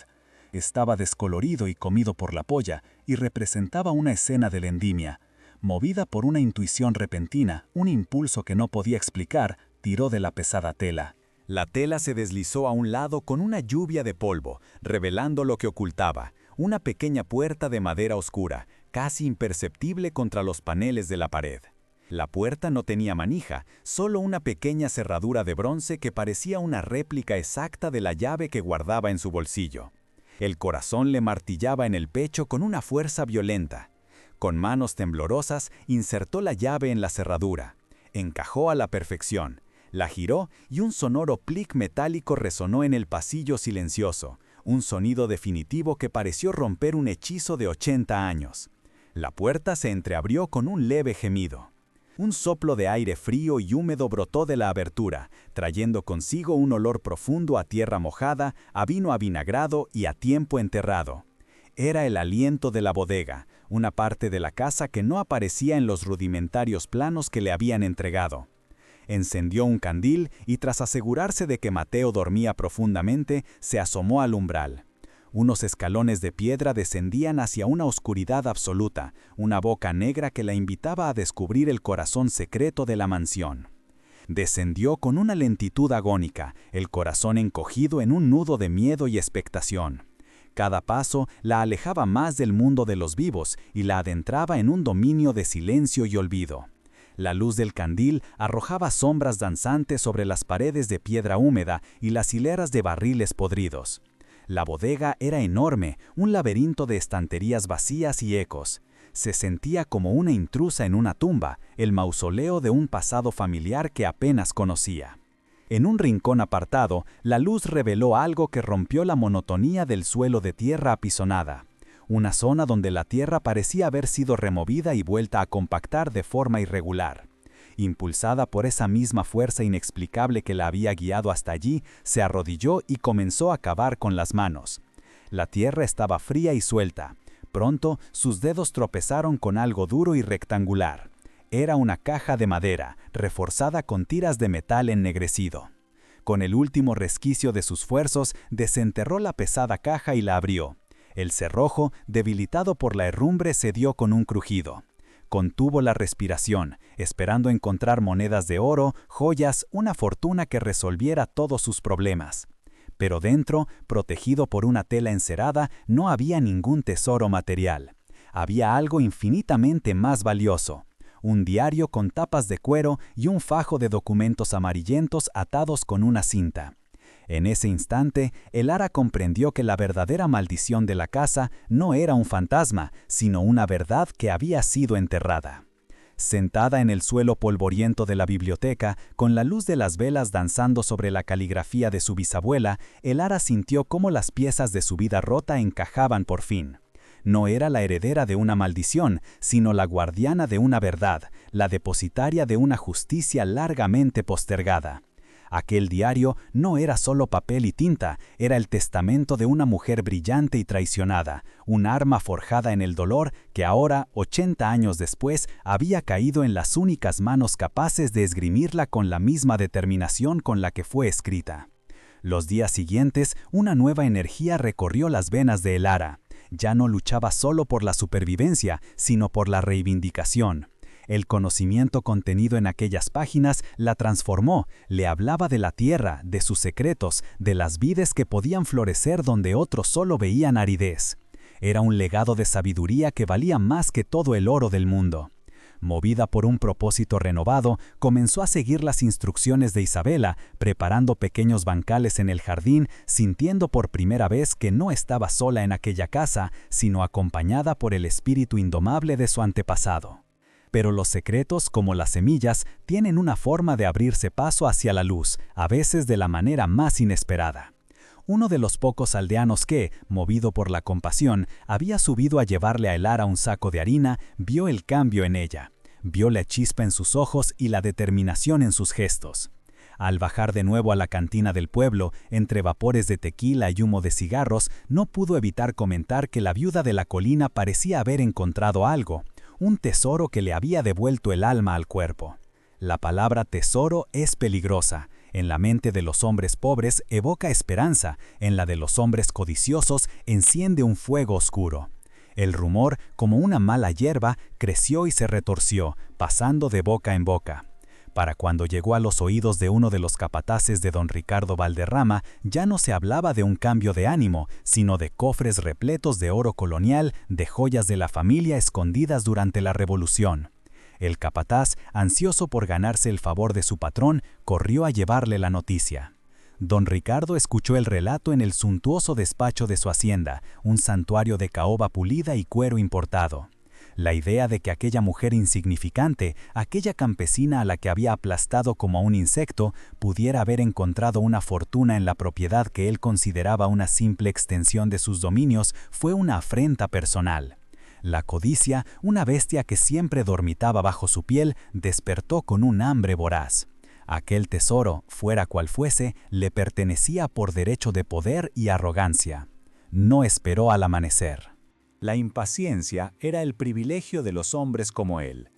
Estaba descolorido y comido por la polla, y representaba una escena de la endimia. Movida por una intuición repentina, un impulso que no podía explicar, tiró de la pesada tela. La tela se deslizó a un lado con una lluvia de polvo, revelando lo que ocultaba, una pequeña puerta de madera oscura, casi imperceptible contra los paneles de la pared. La puerta no tenía manija, solo una pequeña cerradura de bronce que parecía una réplica exacta de la llave que guardaba en su bolsillo. El corazón le martillaba en el pecho con una fuerza violenta. Con manos temblorosas, insertó la llave en la cerradura. Encajó a la perfección. La giró y un sonoro clic metálico resonó en el pasillo silencioso, un sonido definitivo que pareció romper un hechizo de 80 años. La puerta se entreabrió con un leve gemido. Un soplo de aire frío y húmedo brotó de la abertura, trayendo consigo un olor profundo a tierra mojada, a vino avinagrado y a tiempo enterrado. Era el aliento de la bodega, una parte de la casa que no aparecía en los rudimentarios planos que le habían entregado. Encendió un candil y tras asegurarse de que Mateo dormía profundamente, se asomó al umbral. Unos escalones de piedra descendían hacia una oscuridad absoluta, una boca negra que la invitaba a descubrir el corazón secreto de la mansión. Descendió con una lentitud agónica, el corazón encogido en un nudo de miedo y expectación. Cada paso la alejaba más del mundo de los vivos y la adentraba en un dominio de silencio y olvido. La luz del candil arrojaba sombras danzantes sobre las paredes de piedra húmeda y las hileras de barriles podridos. La bodega era enorme, un laberinto de estanterías vacías y ecos. Se sentía como una intrusa en una tumba, el mausoleo de un pasado familiar que apenas conocía. En un rincón apartado, la luz reveló algo que rompió la monotonía del suelo de tierra apisonada. Una zona donde la tierra parecía haber sido removida y vuelta a compactar de forma irregular. Impulsada por esa misma fuerza inexplicable que la había guiado hasta allí, se arrodilló y comenzó a cavar con las manos. La tierra estaba fría y suelta. Pronto, sus dedos tropezaron con algo duro y rectangular. Era una caja de madera, reforzada con tiras de metal ennegrecido. Con el último resquicio de sus esfuerzos, desenterró la pesada caja y la abrió. El cerrojo, debilitado por la herrumbre, cedió con un crujido. Contuvo la respiración, esperando encontrar monedas de oro, joyas, una fortuna que resolviera todos sus problemas. Pero dentro, protegido por una tela encerada, no había ningún tesoro material. Había algo infinitamente más valioso. Un diario con tapas de cuero y un fajo de documentos amarillentos atados con una cinta. En ese instante, Elara comprendió que la verdadera maldición de la casa no era un fantasma, sino una verdad que había sido enterrada. Sentada en el suelo polvoriento de la biblioteca, con la luz de las velas danzando sobre la caligrafía de su bisabuela, Elara sintió cómo las piezas de su vida rota encajaban por fin. No era la heredera de una maldición, sino la guardiana de una verdad, la depositaria de una justicia largamente postergada. Aquel diario no era solo papel y tinta, era el testamento de una mujer brillante y traicionada, un arma forjada en el dolor que ahora, 80 años después, había caído en las únicas manos capaces de esgrimirla con la misma determinación con la que fue escrita. Los días siguientes, una nueva energía recorrió las venas de Elara. Ya no luchaba solo por la supervivencia, sino por la reivindicación. El conocimiento contenido en aquellas páginas la transformó, le hablaba de la tierra, de sus secretos, de las vides que podían florecer donde otros solo veían aridez. Era un legado de sabiduría que valía más que todo el oro del mundo. Movida por un propósito renovado, comenzó a seguir las instrucciones de Isabela, preparando pequeños bancales en el jardín, sintiendo por primera vez que no estaba sola en aquella casa, sino acompañada por el espíritu indomable de su antepasado. Pero los secretos, como las semillas, tienen una forma de abrirse paso hacia la luz, a veces de la manera más inesperada. Uno de los pocos aldeanos que, movido por la compasión, había subido a llevarle a Elara un saco de harina, vio el cambio en ella. Vio la chispa en sus ojos y la determinación en sus gestos. Al bajar de nuevo a la cantina del pueblo, entre vapores de tequila y humo de cigarros, no pudo evitar comentar que la viuda de la colina parecía haber encontrado algo, un tesoro que le había devuelto el alma al cuerpo. La palabra tesoro es peligrosa. En la mente de los hombres pobres evoca esperanza, en la de los hombres codiciosos enciende un fuego oscuro. El rumor, como una mala hierba, creció y se retorció, pasando de boca en boca. Para cuando llegó a los oídos de uno de los capataces de don Ricardo Valderrama, ya no se hablaba de un cambio de ánimo, sino de cofres repletos de oro colonial, de joyas de la familia escondidas durante la Revolución. El capataz, ansioso por ganarse el favor de su patrón, corrió a llevarle la noticia. Don Ricardo escuchó el relato en el suntuoso despacho de su hacienda, un santuario de caoba pulida y cuero importado. La idea de que aquella mujer insignificante, aquella campesina a la que había aplastado como a un insecto, pudiera haber encontrado una fortuna en la propiedad que él consideraba una simple extensión de sus dominios, fue una afrenta personal. La codicia, una bestia que siempre dormitaba bajo su piel, despertó con un hambre voraz. Aquel tesoro, fuera cual fuese, le pertenecía por derecho de poder y arrogancia. No esperó al amanecer. La impaciencia era el privilegio de los hombres como él.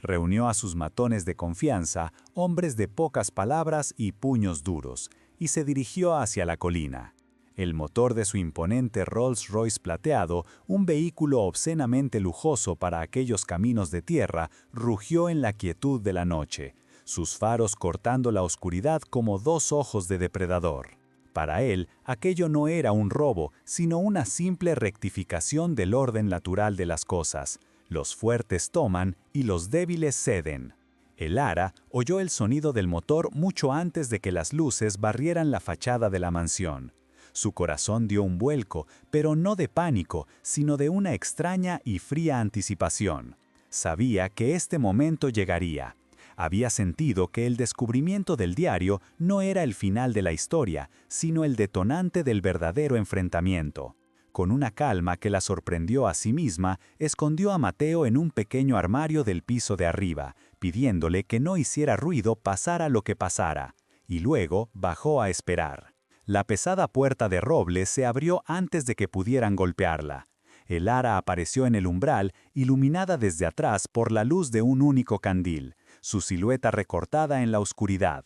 Reunió a sus matones de confianza, hombres de pocas palabras y puños duros, y se dirigió hacia la colina. El motor de su imponente Rolls-Royce plateado, un vehículo obscenamente lujoso para aquellos caminos de tierra, rugió en la quietud de la noche, sus faros cortando la oscuridad como dos ojos de depredador. Para él, aquello no era un robo, sino una simple rectificación del orden natural de las cosas. Los fuertes toman y los débiles ceden. El Ara oyó el sonido del motor mucho antes de que las luces barrieran la fachada de la mansión. Su corazón dio un vuelco, pero no de pánico, sino de una extraña y fría anticipación. Sabía que este momento llegaría. Había sentido que el descubrimiento del diario no era el final de la historia, sino el detonante del verdadero enfrentamiento. Con una calma que la sorprendió a sí misma, escondió a Mateo en un pequeño armario del piso de arriba, pidiéndole que no hiciera ruido pasara lo que pasara, y luego bajó a esperar. La pesada puerta de roble se abrió antes de que pudieran golpearla. El Ara apareció en el umbral, iluminada desde atrás por la luz de un único candil, su silueta recortada en la oscuridad.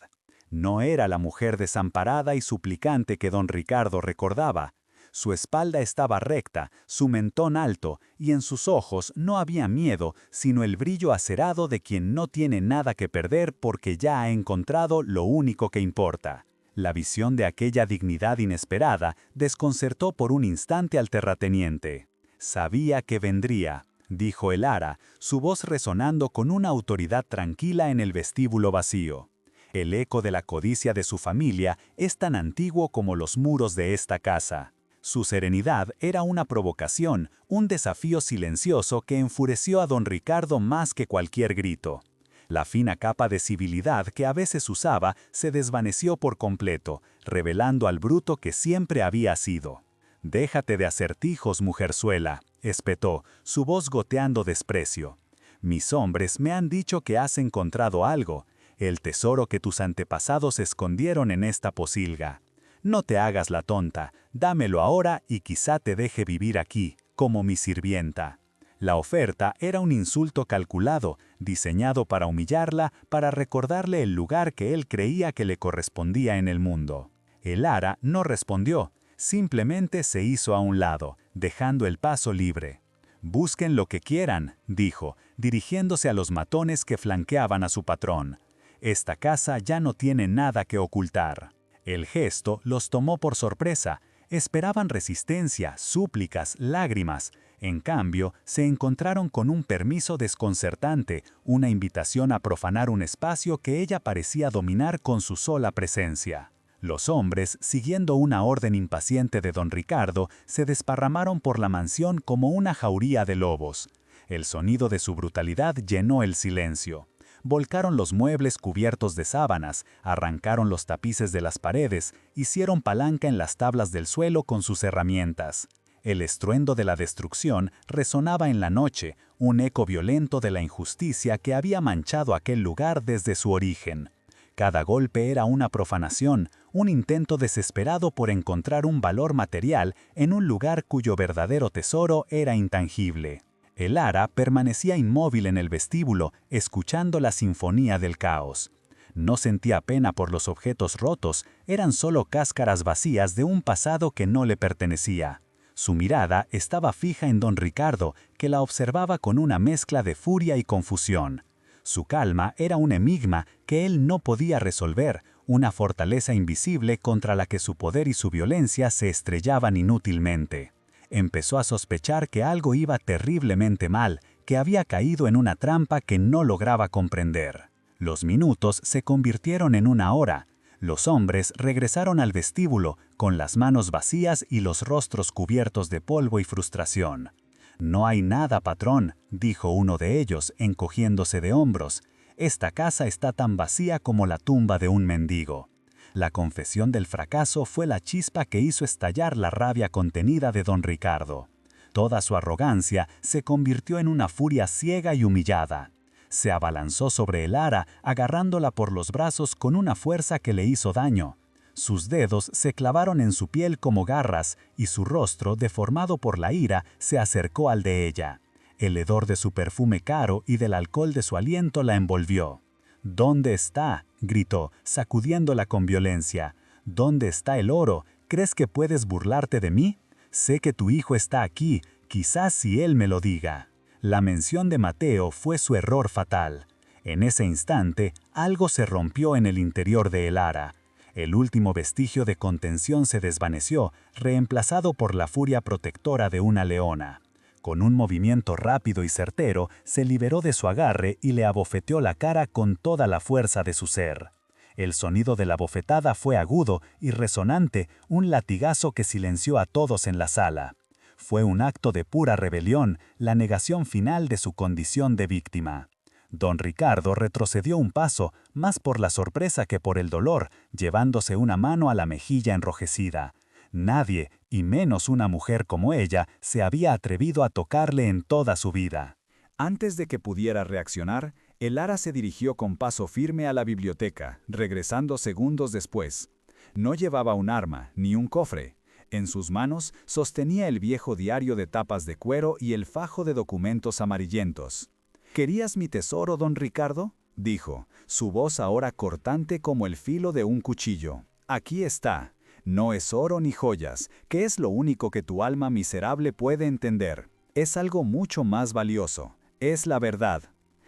No era la mujer desamparada y suplicante que don Ricardo recordaba. Su espalda estaba recta, su mentón alto, y en sus ojos no había miedo, sino el brillo acerado de quien no tiene nada que perder porque ya ha encontrado lo único que importa. La visión de aquella dignidad inesperada desconcertó por un instante al terrateniente. Sabía que vendría, dijo el Ara, su voz resonando con una autoridad tranquila en el vestíbulo vacío. El eco de la codicia de su familia es tan antiguo como los muros de esta casa. Su serenidad era una provocación, un desafío silencioso que enfureció a don Ricardo más que cualquier grito. La fina capa de civilidad que a veces usaba se desvaneció por completo, revelando al bruto que siempre había sido. «Déjate de acertijos, mujerzuela», espetó, su voz goteando desprecio. «Mis hombres me han dicho que has encontrado algo, el tesoro que tus antepasados escondieron en esta pocilga. No te hagas la tonta, dámelo ahora y quizá te deje vivir aquí, como mi sirvienta». La oferta era un insulto calculado, diseñado para humillarla, para recordarle el lugar que él creía que le correspondía en el mundo. El Ara no respondió, simplemente se hizo a un lado, dejando el paso libre. «Busquen lo que quieran», dijo, dirigiéndose a los matones que flanqueaban a su patrón. «Esta casa ya no tiene nada que ocultar». El gesto los tomó por sorpresa. Esperaban resistencia, súplicas, lágrimas. En cambio, se encontraron con un permiso desconcertante, una invitación a profanar un espacio que ella parecía dominar con su sola presencia. Los hombres, siguiendo una orden impaciente de don Ricardo, se desparramaron por la mansión como una jauría de lobos. El sonido de su brutalidad llenó el silencio. Volcaron los muebles cubiertos de sábanas, arrancaron los tapices de las paredes, hicieron palanca en las tablas del suelo con sus herramientas. El estruendo de la destrucción resonaba en la noche, un eco violento de la injusticia que había manchado aquel lugar desde su origen. Cada golpe era una profanación, un intento desesperado por encontrar un valor material en un lugar cuyo verdadero tesoro era intangible. El Ara permanecía inmóvil en el vestíbulo, escuchando la sinfonía del caos. No sentía pena por los objetos rotos, eran solo cáscaras vacías de un pasado que no le pertenecía. Su mirada estaba fija en don Ricardo, que la observaba con una mezcla de furia y confusión. Su calma era un enigma que él no podía resolver, una fortaleza invisible contra la que su poder y su violencia se estrellaban inútilmente. Empezó a sospechar que algo iba terriblemente mal, que había caído en una trampa que no lograba comprender. Los minutos se convirtieron en una hora. Los hombres regresaron al vestíbulo, con las manos vacías y los rostros cubiertos de polvo y frustración. «No hay nada, patrón», dijo uno de ellos, encogiéndose de hombros. «Esta casa está tan vacía como la tumba de un mendigo». La confesión del fracaso fue la chispa que hizo estallar la rabia contenida de don Ricardo. Toda su arrogancia se convirtió en una furia ciega y humillada. Se abalanzó sobre el ara, agarrándola por los brazos con una fuerza que le hizo daño. Sus dedos se clavaron en su piel como garras, y su rostro, deformado por la ira, se acercó al de ella. El hedor de su perfume caro y del alcohol de su aliento la envolvió. «¿Dónde está?», gritó, sacudiéndola con violencia. «¿Dónde está el oro? ¿Crees que puedes burlarte de mí? Sé que tu hijo está aquí, quizás si él me lo diga». La mención de Mateo fue su error fatal. En ese instante, algo se rompió en el interior de el ara. El último vestigio de contención se desvaneció, reemplazado por la furia protectora de una leona. Con un movimiento rápido y certero, se liberó de su agarre y le abofeteó la cara con toda la fuerza de su ser. El sonido de la bofetada fue agudo y resonante, un latigazo que silenció a todos en la sala. Fue un acto de pura rebelión, la negación final de su condición de víctima. Don Ricardo retrocedió un paso, más por la sorpresa que por el dolor, llevándose una mano a la mejilla enrojecida. Nadie, y menos una mujer como ella, se había atrevido a tocarle en toda su vida. Antes de que pudiera reaccionar, el ara se dirigió con paso firme a la biblioteca, regresando segundos después. No llevaba un arma, ni un cofre. En sus manos sostenía el viejo diario de tapas de cuero y el fajo de documentos amarillentos. «¿Querías mi tesoro, don Ricardo?», dijo, su voz ahora cortante como el filo de un cuchillo. «Aquí está. No es oro ni joyas, que es lo único que tu alma miserable puede entender. Es algo mucho más valioso. Es la verdad».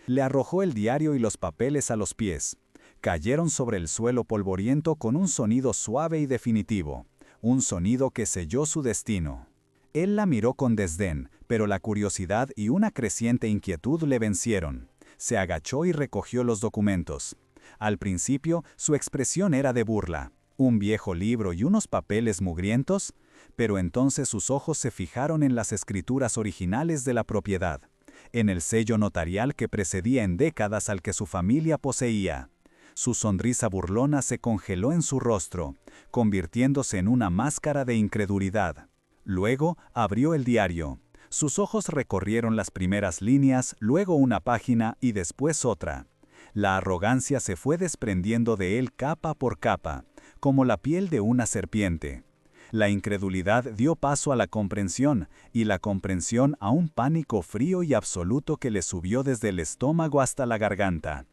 Le arrojó el diario y los papeles a los pies. Cayeron sobre el suelo polvoriento con un sonido suave y definitivo. Un sonido que selló su destino. Él la miró con desdén, pero la curiosidad y una creciente inquietud le vencieron. Se agachó y recogió los documentos. Al principio, su expresión era de burla. ¿Un viejo libro y unos papeles mugrientos? Pero entonces sus ojos se fijaron en las escrituras originales de la propiedad, en el sello notarial que precedía en décadas al que su familia poseía. Su sonrisa burlona se congeló en su rostro, convirtiéndose en una máscara de incredulidad. Luego abrió el diario. Sus ojos recorrieron las primeras líneas, luego una página y después otra. La arrogancia se fue desprendiendo de él capa por capa, como la piel de una serpiente. La incredulidad dio paso a la comprensión, y la comprensión a un pánico frío y absoluto que le subió desde el estómago hasta la garganta.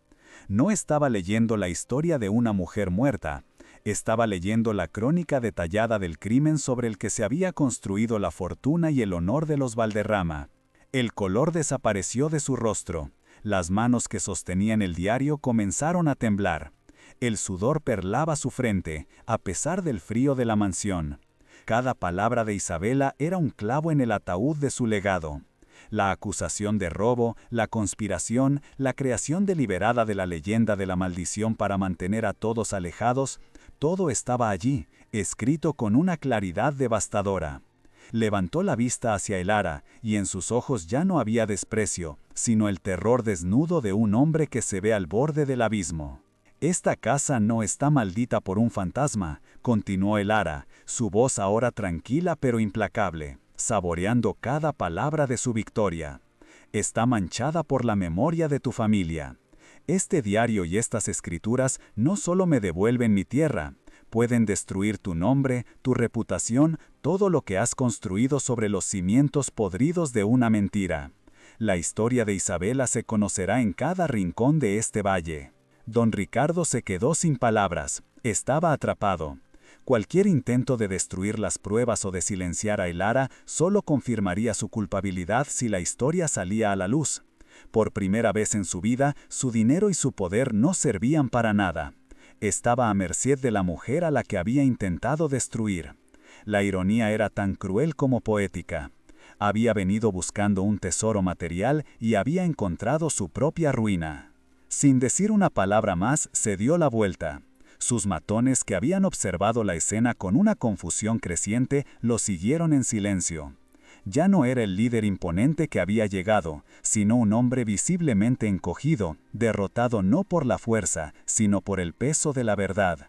No estaba leyendo la historia de una mujer muerta. Estaba leyendo la crónica detallada del crimen sobre el que se había construido la fortuna y el honor de los Valderrama. El color desapareció de su rostro. Las manos que sostenían el diario comenzaron a temblar. El sudor perlaba su frente, a pesar del frío de la mansión. Cada palabra de Isabela era un clavo en el ataúd de su legado. La acusación de robo, la conspiración, la creación deliberada de la leyenda de la maldición para mantener a todos alejados, todo estaba allí, escrito con una claridad devastadora. Levantó la vista hacia el ara, y en sus ojos ya no había desprecio, sino el terror desnudo de un hombre que se ve al borde del abismo. «Esta casa no está maldita por un fantasma», continuó el ara, su voz ahora tranquila pero implacable, saboreando cada palabra de su victoria. «Está manchada por la memoria de tu familia. Este diario y estas escrituras no solo me devuelven mi tierra, pueden destruir tu nombre, tu reputación, todo lo que has construido sobre los cimientos podridos de una mentira. La historia de Isabela se conocerá en cada rincón de este valle». Don Ricardo se quedó sin palabras. Estaba atrapado. Cualquier intento de destruir las pruebas o de silenciar a el ara solo confirmaría su culpabilidad si la historia salía a la luz. Por primera vez en su vida, su dinero y su poder no servían para nada. Estaba a merced de la mujer a la que había intentado destruir. La ironía era tan cruel como poética. Había venido buscando un tesoro material y había encontrado su propia ruina. Sin decir una palabra más, se dio la vuelta. Sus matones, que habían observado la escena con una confusión creciente, lo siguieron en silencio. Ya no era el líder imponente que había llegado, sino un hombre visiblemente encogido, derrotado no por la fuerza, sino por el peso de la verdad.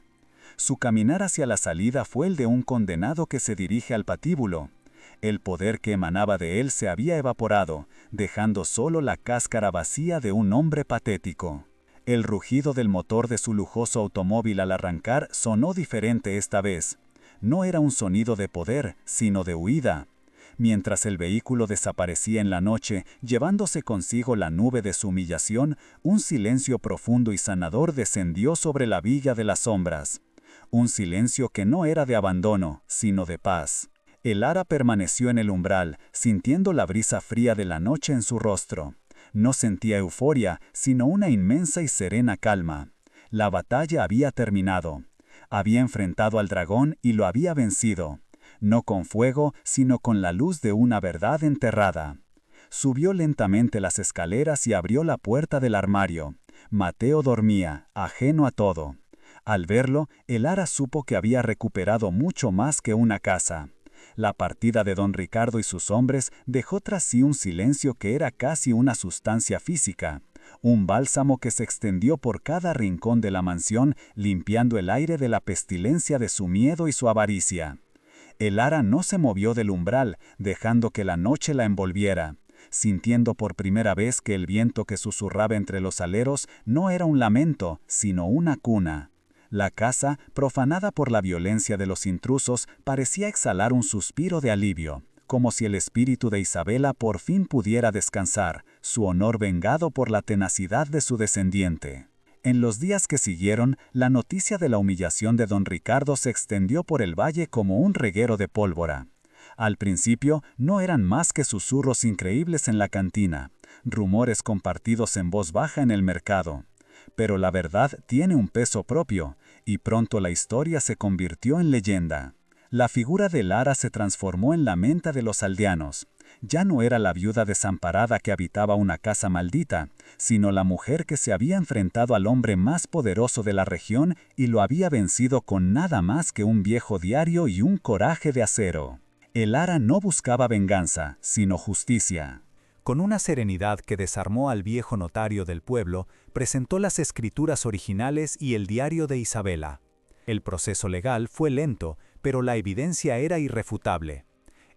Su caminar hacia la salida fue el de un condenado que se dirige al patíbulo. El poder que emanaba de él se había evaporado, dejando solo la cáscara vacía de un hombre patético. El rugido del motor de su lujoso automóvil al arrancar sonó diferente esta vez. No era un sonido de poder, sino de huida. Mientras el vehículo desaparecía en la noche, llevándose consigo la nube de su humillación, un silencio profundo y sanador descendió sobre la villa de las sombras. Un silencio que no era de abandono, sino de paz. El ara permaneció en el umbral, sintiendo la brisa fría de la noche en su rostro. No sentía euforia, sino una inmensa y serena calma. La batalla había terminado. Había enfrentado al dragón y lo había vencido. No con fuego, sino con la luz de una verdad enterrada. Subió lentamente las escaleras y abrió la puerta del armario. Mateo dormía, ajeno a todo. Al verlo, el ara supo que había recuperado mucho más que una casa. La partida de don Ricardo y sus hombres dejó tras sí un silencio que era casi una sustancia física, un bálsamo que se extendió por cada rincón de la mansión, limpiando el aire de la pestilencia de su miedo y su avaricia. El ara no se movió del umbral, dejando que la noche la envolviera, sintiendo por primera vez que el viento que susurraba entre los aleros no era un lamento, sino una cuna. La casa, profanada por la violencia de los intrusos, parecía exhalar un suspiro de alivio, como si el espíritu de Isabela por fin pudiera descansar, su honor vengado por la tenacidad de su descendiente. En los días que siguieron, la noticia de la humillación de don Ricardo se extendió por el valle como un reguero de pólvora. Al principio, no eran más que susurros increíbles en la cantina, rumores compartidos en voz baja en el mercado. Pero la verdad tiene un peso propio, y pronto la historia se convirtió en leyenda. La figura de Lara se transformó en la menta de los aldeanos. Ya no era la viuda desamparada que habitaba una casa maldita, sino la mujer que se había enfrentado al hombre más poderoso de la región y lo había vencido con nada más que un viejo diario y un coraje de acero. El ara no buscaba venganza, sino justicia. Con una serenidad que desarmó al viejo notario del pueblo, presentó las escrituras originales y el diario de Isabela. El proceso legal fue lento, pero la evidencia era irrefutable.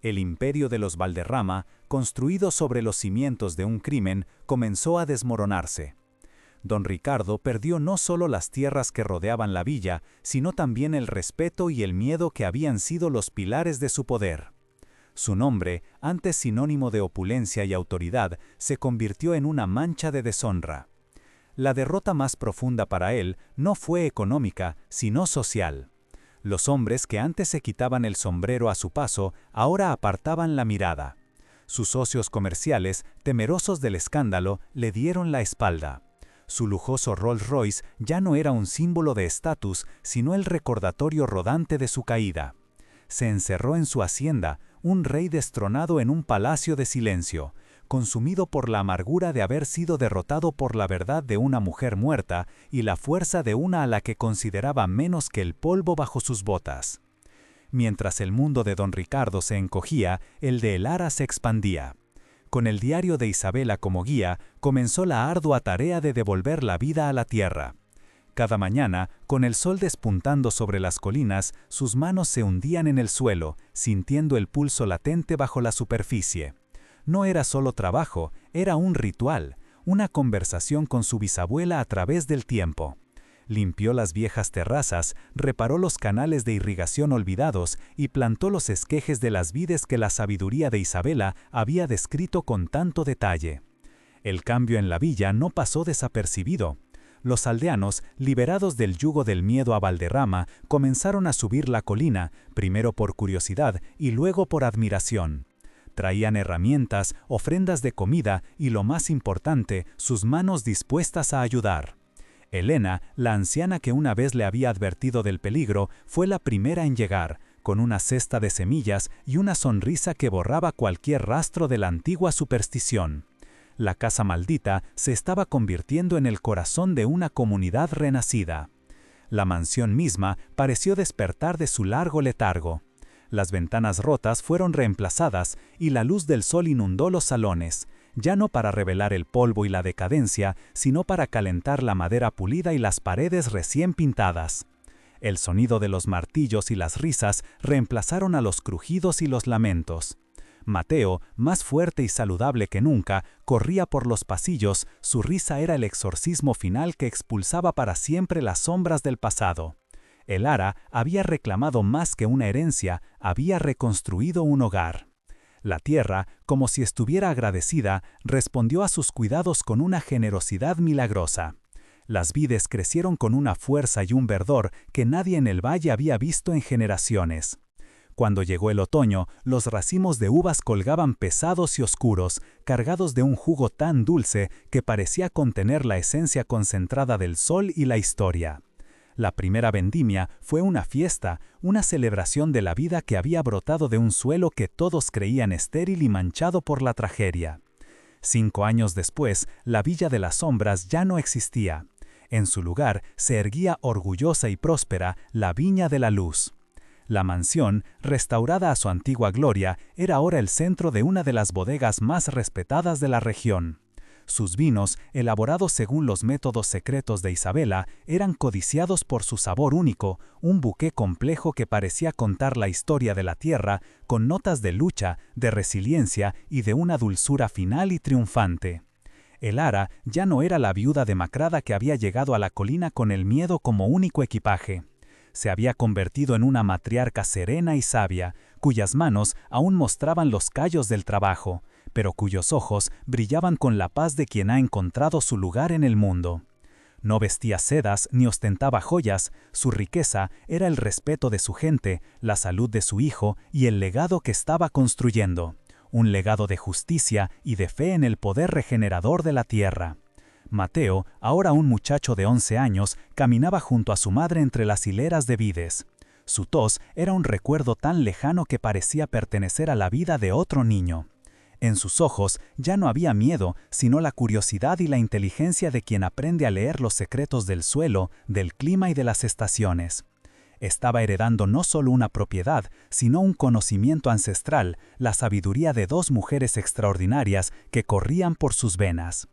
El imperio de los Valderrama, construido sobre los cimientos de un crimen, comenzó a desmoronarse. Don Ricardo perdió no solo las tierras que rodeaban la villa, sino también el respeto y el miedo que habían sido los pilares de su poder. Su nombre, antes sinónimo de opulencia y autoridad, se convirtió en una mancha de deshonra. La derrota más profunda para él no fue económica, sino social. Los hombres que antes se quitaban el sombrero a su paso, ahora apartaban la mirada. Sus socios comerciales, temerosos del escándalo, le dieron la espalda. Su lujoso Rolls Royce ya no era un símbolo de estatus, sino el recordatorio rodante de su caída. Se encerró en su hacienda, un rey destronado en un palacio de silencio, consumido por la amargura de haber sido derrotado por la verdad de una mujer muerta y la fuerza de una a la que consideraba menos que el polvo bajo sus botas. Mientras el mundo de don Ricardo se encogía, el de el ara se expandía. Con el diario de Isabela como guía, comenzó la ardua tarea de devolver la vida a la tierra. Cada mañana, con el sol despuntando sobre las colinas, sus manos se hundían en el suelo, sintiendo el pulso latente bajo la superficie. No era solo trabajo, era un ritual, una conversación con su bisabuela a través del tiempo. Limpió las viejas terrazas, reparó los canales de irrigación olvidados y plantó los esquejes de las vides que la sabiduría de Isabela había descrito con tanto detalle. El cambio en la villa no pasó desapercibido. Los aldeanos, liberados del yugo del miedo a Valderrama, comenzaron a subir la colina, primero por curiosidad y luego por admiración. Traían herramientas, ofrendas de comida y, lo más importante, sus manos dispuestas a ayudar. Elena, la anciana que una vez le había advertido del peligro, fue la primera en llegar, con una cesta de semillas y una sonrisa que borraba cualquier rastro de la antigua superstición. La casa maldita se estaba convirtiendo en el corazón de una comunidad renacida. La mansión misma pareció despertar de su largo letargo. Las ventanas rotas fueron reemplazadas y la luz del sol inundó los salones, ya no para revelar el polvo y la decadencia, sino para calentar la madera pulida y las paredes recién pintadas. El sonido de los martillos y las risas reemplazaron a los crujidos y los lamentos. Mateo, más fuerte y saludable que nunca, corría por los pasillos, su risa era el exorcismo final que expulsaba para siempre las sombras del pasado. Elara había reclamado más que una herencia, había reconstruido un hogar. La tierra, como si estuviera agradecida, respondió a sus cuidados con una generosidad milagrosa. Las vides crecieron con una fuerza y un verdor que nadie en el valle había visto en generaciones. Cuando llegó el otoño, los racimos de uvas colgaban pesados y oscuros, cargados de un jugo tan dulce que parecía contener la esencia concentrada del sol y la historia. La primera vendimia fue una fiesta, una celebración de la vida que había brotado de un suelo que todos creían estéril y manchado por la tragedia. 5 años después, la Villa de las Sombras ya no existía. En su lugar se erguía orgullosa y próspera la Viña de la Luz. La mansión, restaurada a su antigua gloria, era ahora el centro de una de las bodegas más respetadas de la región. Sus vinos, elaborados según los métodos secretos de Isabela, eran codiciados por su sabor único, un buque complejo que parecía contar la historia de la tierra, con notas de lucha, de resiliencia y de una dulzura final y triunfante. Elara ya no era la viuda demacrada que había llegado a la colina con el miedo como único equipaje. Se había convertido en una matriarca serena y sabia, cuyas manos aún mostraban los callos del trabajo, pero cuyos ojos brillaban con la paz de quien ha encontrado su lugar en el mundo. No vestía sedas ni ostentaba joyas, su riqueza era el respeto de su gente, la salud de su hijo y el legado que estaba construyendo, un legado de justicia y de fe en el poder regenerador de la tierra. Mateo, ahora un muchacho de 11 años, caminaba junto a su madre entre las hileras de vides. Su tos era un recuerdo tan lejano que parecía pertenecer a la vida de otro niño. En sus ojos ya no había miedo, sino la curiosidad y la inteligencia de quien aprende a leer los secretos del suelo, del clima y de las estaciones. Estaba heredando no solo una propiedad, sino un conocimiento ancestral, la sabiduría de 2 mujeres extraordinarias que corrían por sus venas.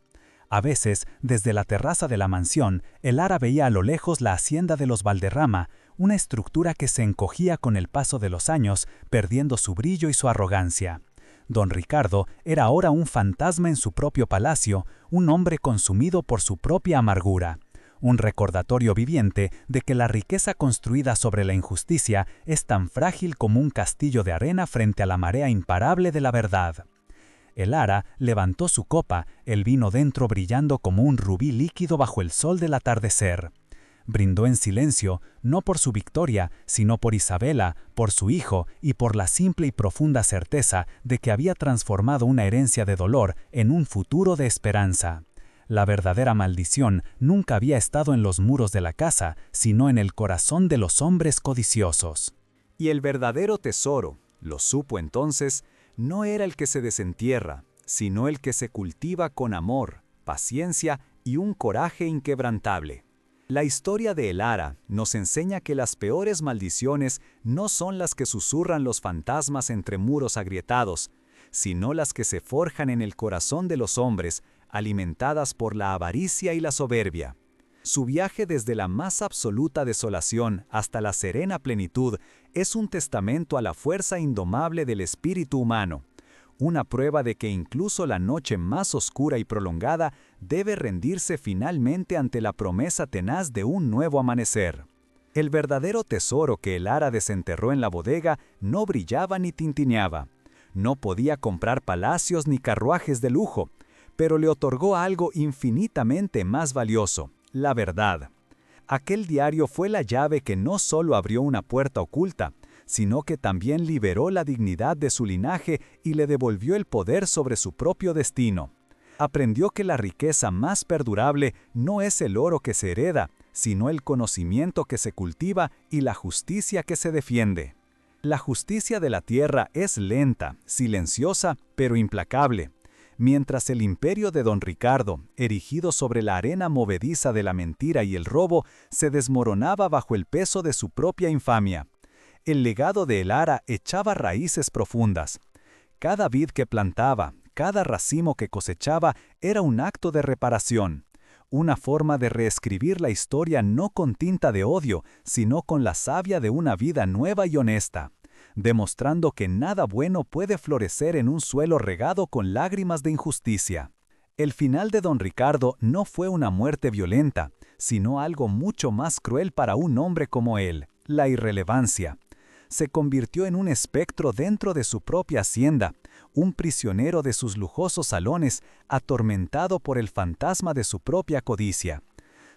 A veces, desde la terraza de la mansión, Elara veía a lo lejos la hacienda de los Valderrama, una estructura que se encogía con el paso de los años, perdiendo su brillo y su arrogancia. Don Ricardo era ahora un fantasma en su propio palacio, un hombre consumido por su propia amargura. Un recordatorio viviente de que la riqueza construida sobre la injusticia es tan frágil como un castillo de arena frente a la marea imparable de la verdad. Elara levantó su copa, el vino dentro brillando como un rubí líquido bajo el sol del atardecer. Brindó en silencio, no por su victoria, sino por Isabela, por su hijo y por la simple y profunda certeza de que había transformado una herencia de dolor en un futuro de esperanza. La verdadera maldición nunca había estado en los muros de la casa, sino en el corazón de los hombres codiciosos. Y el verdadero tesoro, lo supo entonces, no era el que se desentierra, sino el que se cultiva con amor, paciencia y un coraje inquebrantable. La historia de Elara nos enseña que las peores maldiciones no son las que susurran los fantasmas entre muros agrietados, sino las que se forjan en el corazón de los hombres, alimentadas por la avaricia y la soberbia. Su viaje desde la más absoluta desolación hasta la serena plenitud es un testamento a la fuerza indomable del espíritu humano, una prueba de que incluso la noche más oscura y prolongada debe rendirse finalmente ante la promesa tenaz de un nuevo amanecer. El verdadero tesoro que Elara desenterró en la bodega no brillaba ni tintineaba. No podía comprar palacios ni carruajes de lujo, pero le otorgó algo infinitamente más valioso: la verdad. Aquel diario fue la llave que no solo abrió una puerta oculta, sino que también liberó la dignidad de su linaje y le devolvió el poder sobre su propio destino. Aprendió que la riqueza más perdurable no es el oro que se hereda, sino el conocimiento que se cultiva y la justicia que se defiende. La justicia de la tierra es lenta, silenciosa, pero implacable. Mientras el imperio de Don Ricardo, erigido sobre la arena movediza de la mentira y el robo, se desmoronaba bajo el peso de su propia infamia. El legado de Elara echaba raíces profundas. Cada vid que plantaba, cada racimo que cosechaba era un acto de reparación, una forma de reescribir la historia no con tinta de odio, sino con la savia de una vida nueva y honesta, demostrando que nada bueno puede florecer en un suelo regado con lágrimas de injusticia. El final de don Ricardo no fue una muerte violenta, sino algo mucho más cruel para un hombre como él, la irrelevancia. Se convirtió en un espectro dentro de su propia hacienda, un prisionero de sus lujosos salones, atormentado por el fantasma de su propia codicia.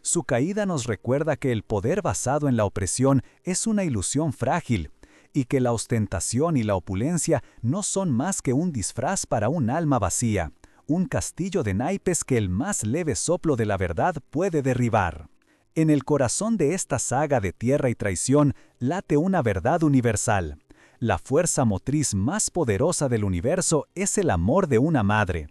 Su caída nos recuerda que el poder basado en la opresión es una ilusión frágil, y que la ostentación y la opulencia no son más que un disfraz para un alma vacía, un castillo de naipes que el más leve soplo de la verdad puede derribar. En el corazón de esta saga de tierra y traición late una verdad universal. La fuerza motriz más poderosa del universo es el amor de una madre.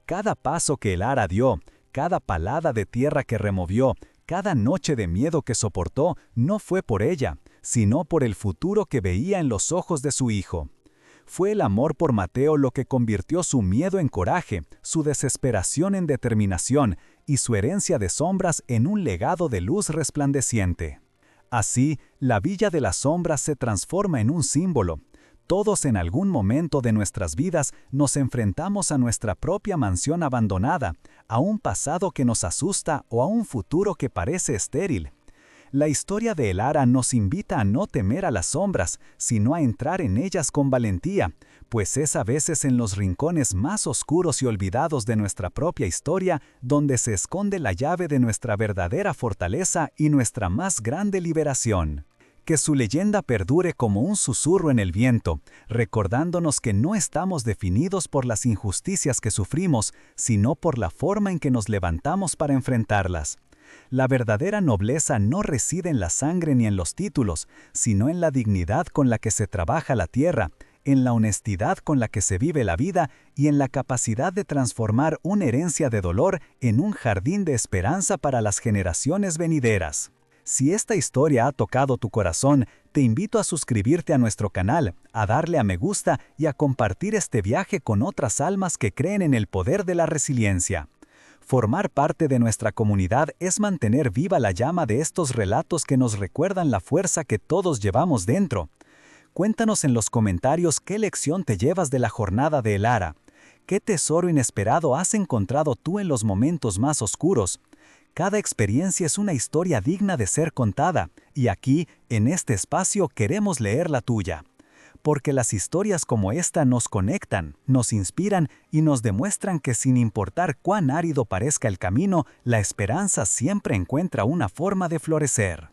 Cada paso que el Ara dio, cada palada de tierra que removió, cada noche de miedo que soportó, no fue por ella, sino por el futuro que veía en los ojos de su hijo. Fue el amor por Mateo lo que convirtió su miedo en coraje, su desesperación en determinación y su herencia de sombras en un legado de luz resplandeciente. Así, la Villa de las Sombras se transforma en un símbolo. Todos en algún momento de nuestras vidas nos enfrentamos a nuestra propia mansión abandonada, a un pasado que nos asusta o a un futuro que parece estéril. La historia de El Ara nos invita a no temer a las sombras, sino a entrar en ellas con valentía, pues es a veces en los rincones más oscuros y olvidados de nuestra propia historia donde se esconde la llave de nuestra verdadera fortaleza y nuestra más grande liberación. Que su leyenda perdure como un susurro en el viento, recordándonos que no estamos definidos por las injusticias que sufrimos, sino por la forma en que nos levantamos para enfrentarlas. La verdadera nobleza no reside en la sangre ni en los títulos, sino en la dignidad con la que se trabaja la tierra, en la honestidad con la que se vive la vida y en la capacidad de transformar una herencia de dolor en un jardín de esperanza para las generaciones venideras. Si esta historia ha tocado tu corazón, te invito a suscribirte a nuestro canal, a darle a me gusta y a compartir este viaje con otras almas que creen en el poder de la resiliencia. Formar parte de nuestra comunidad es mantener viva la llama de estos relatos que nos recuerdan la fuerza que todos llevamos dentro. Cuéntanos en los comentarios qué lección te llevas de la jornada de El Ara. ¿Qué tesoro inesperado has encontrado tú en los momentos más oscuros? Cada experiencia es una historia digna de ser contada, y aquí, en este espacio, queremos leer la tuya. Porque las historias como esta nos conectan, nos inspiran y nos demuestran que sin importar cuán árido parezca el camino, la esperanza siempre encuentra una forma de florecer.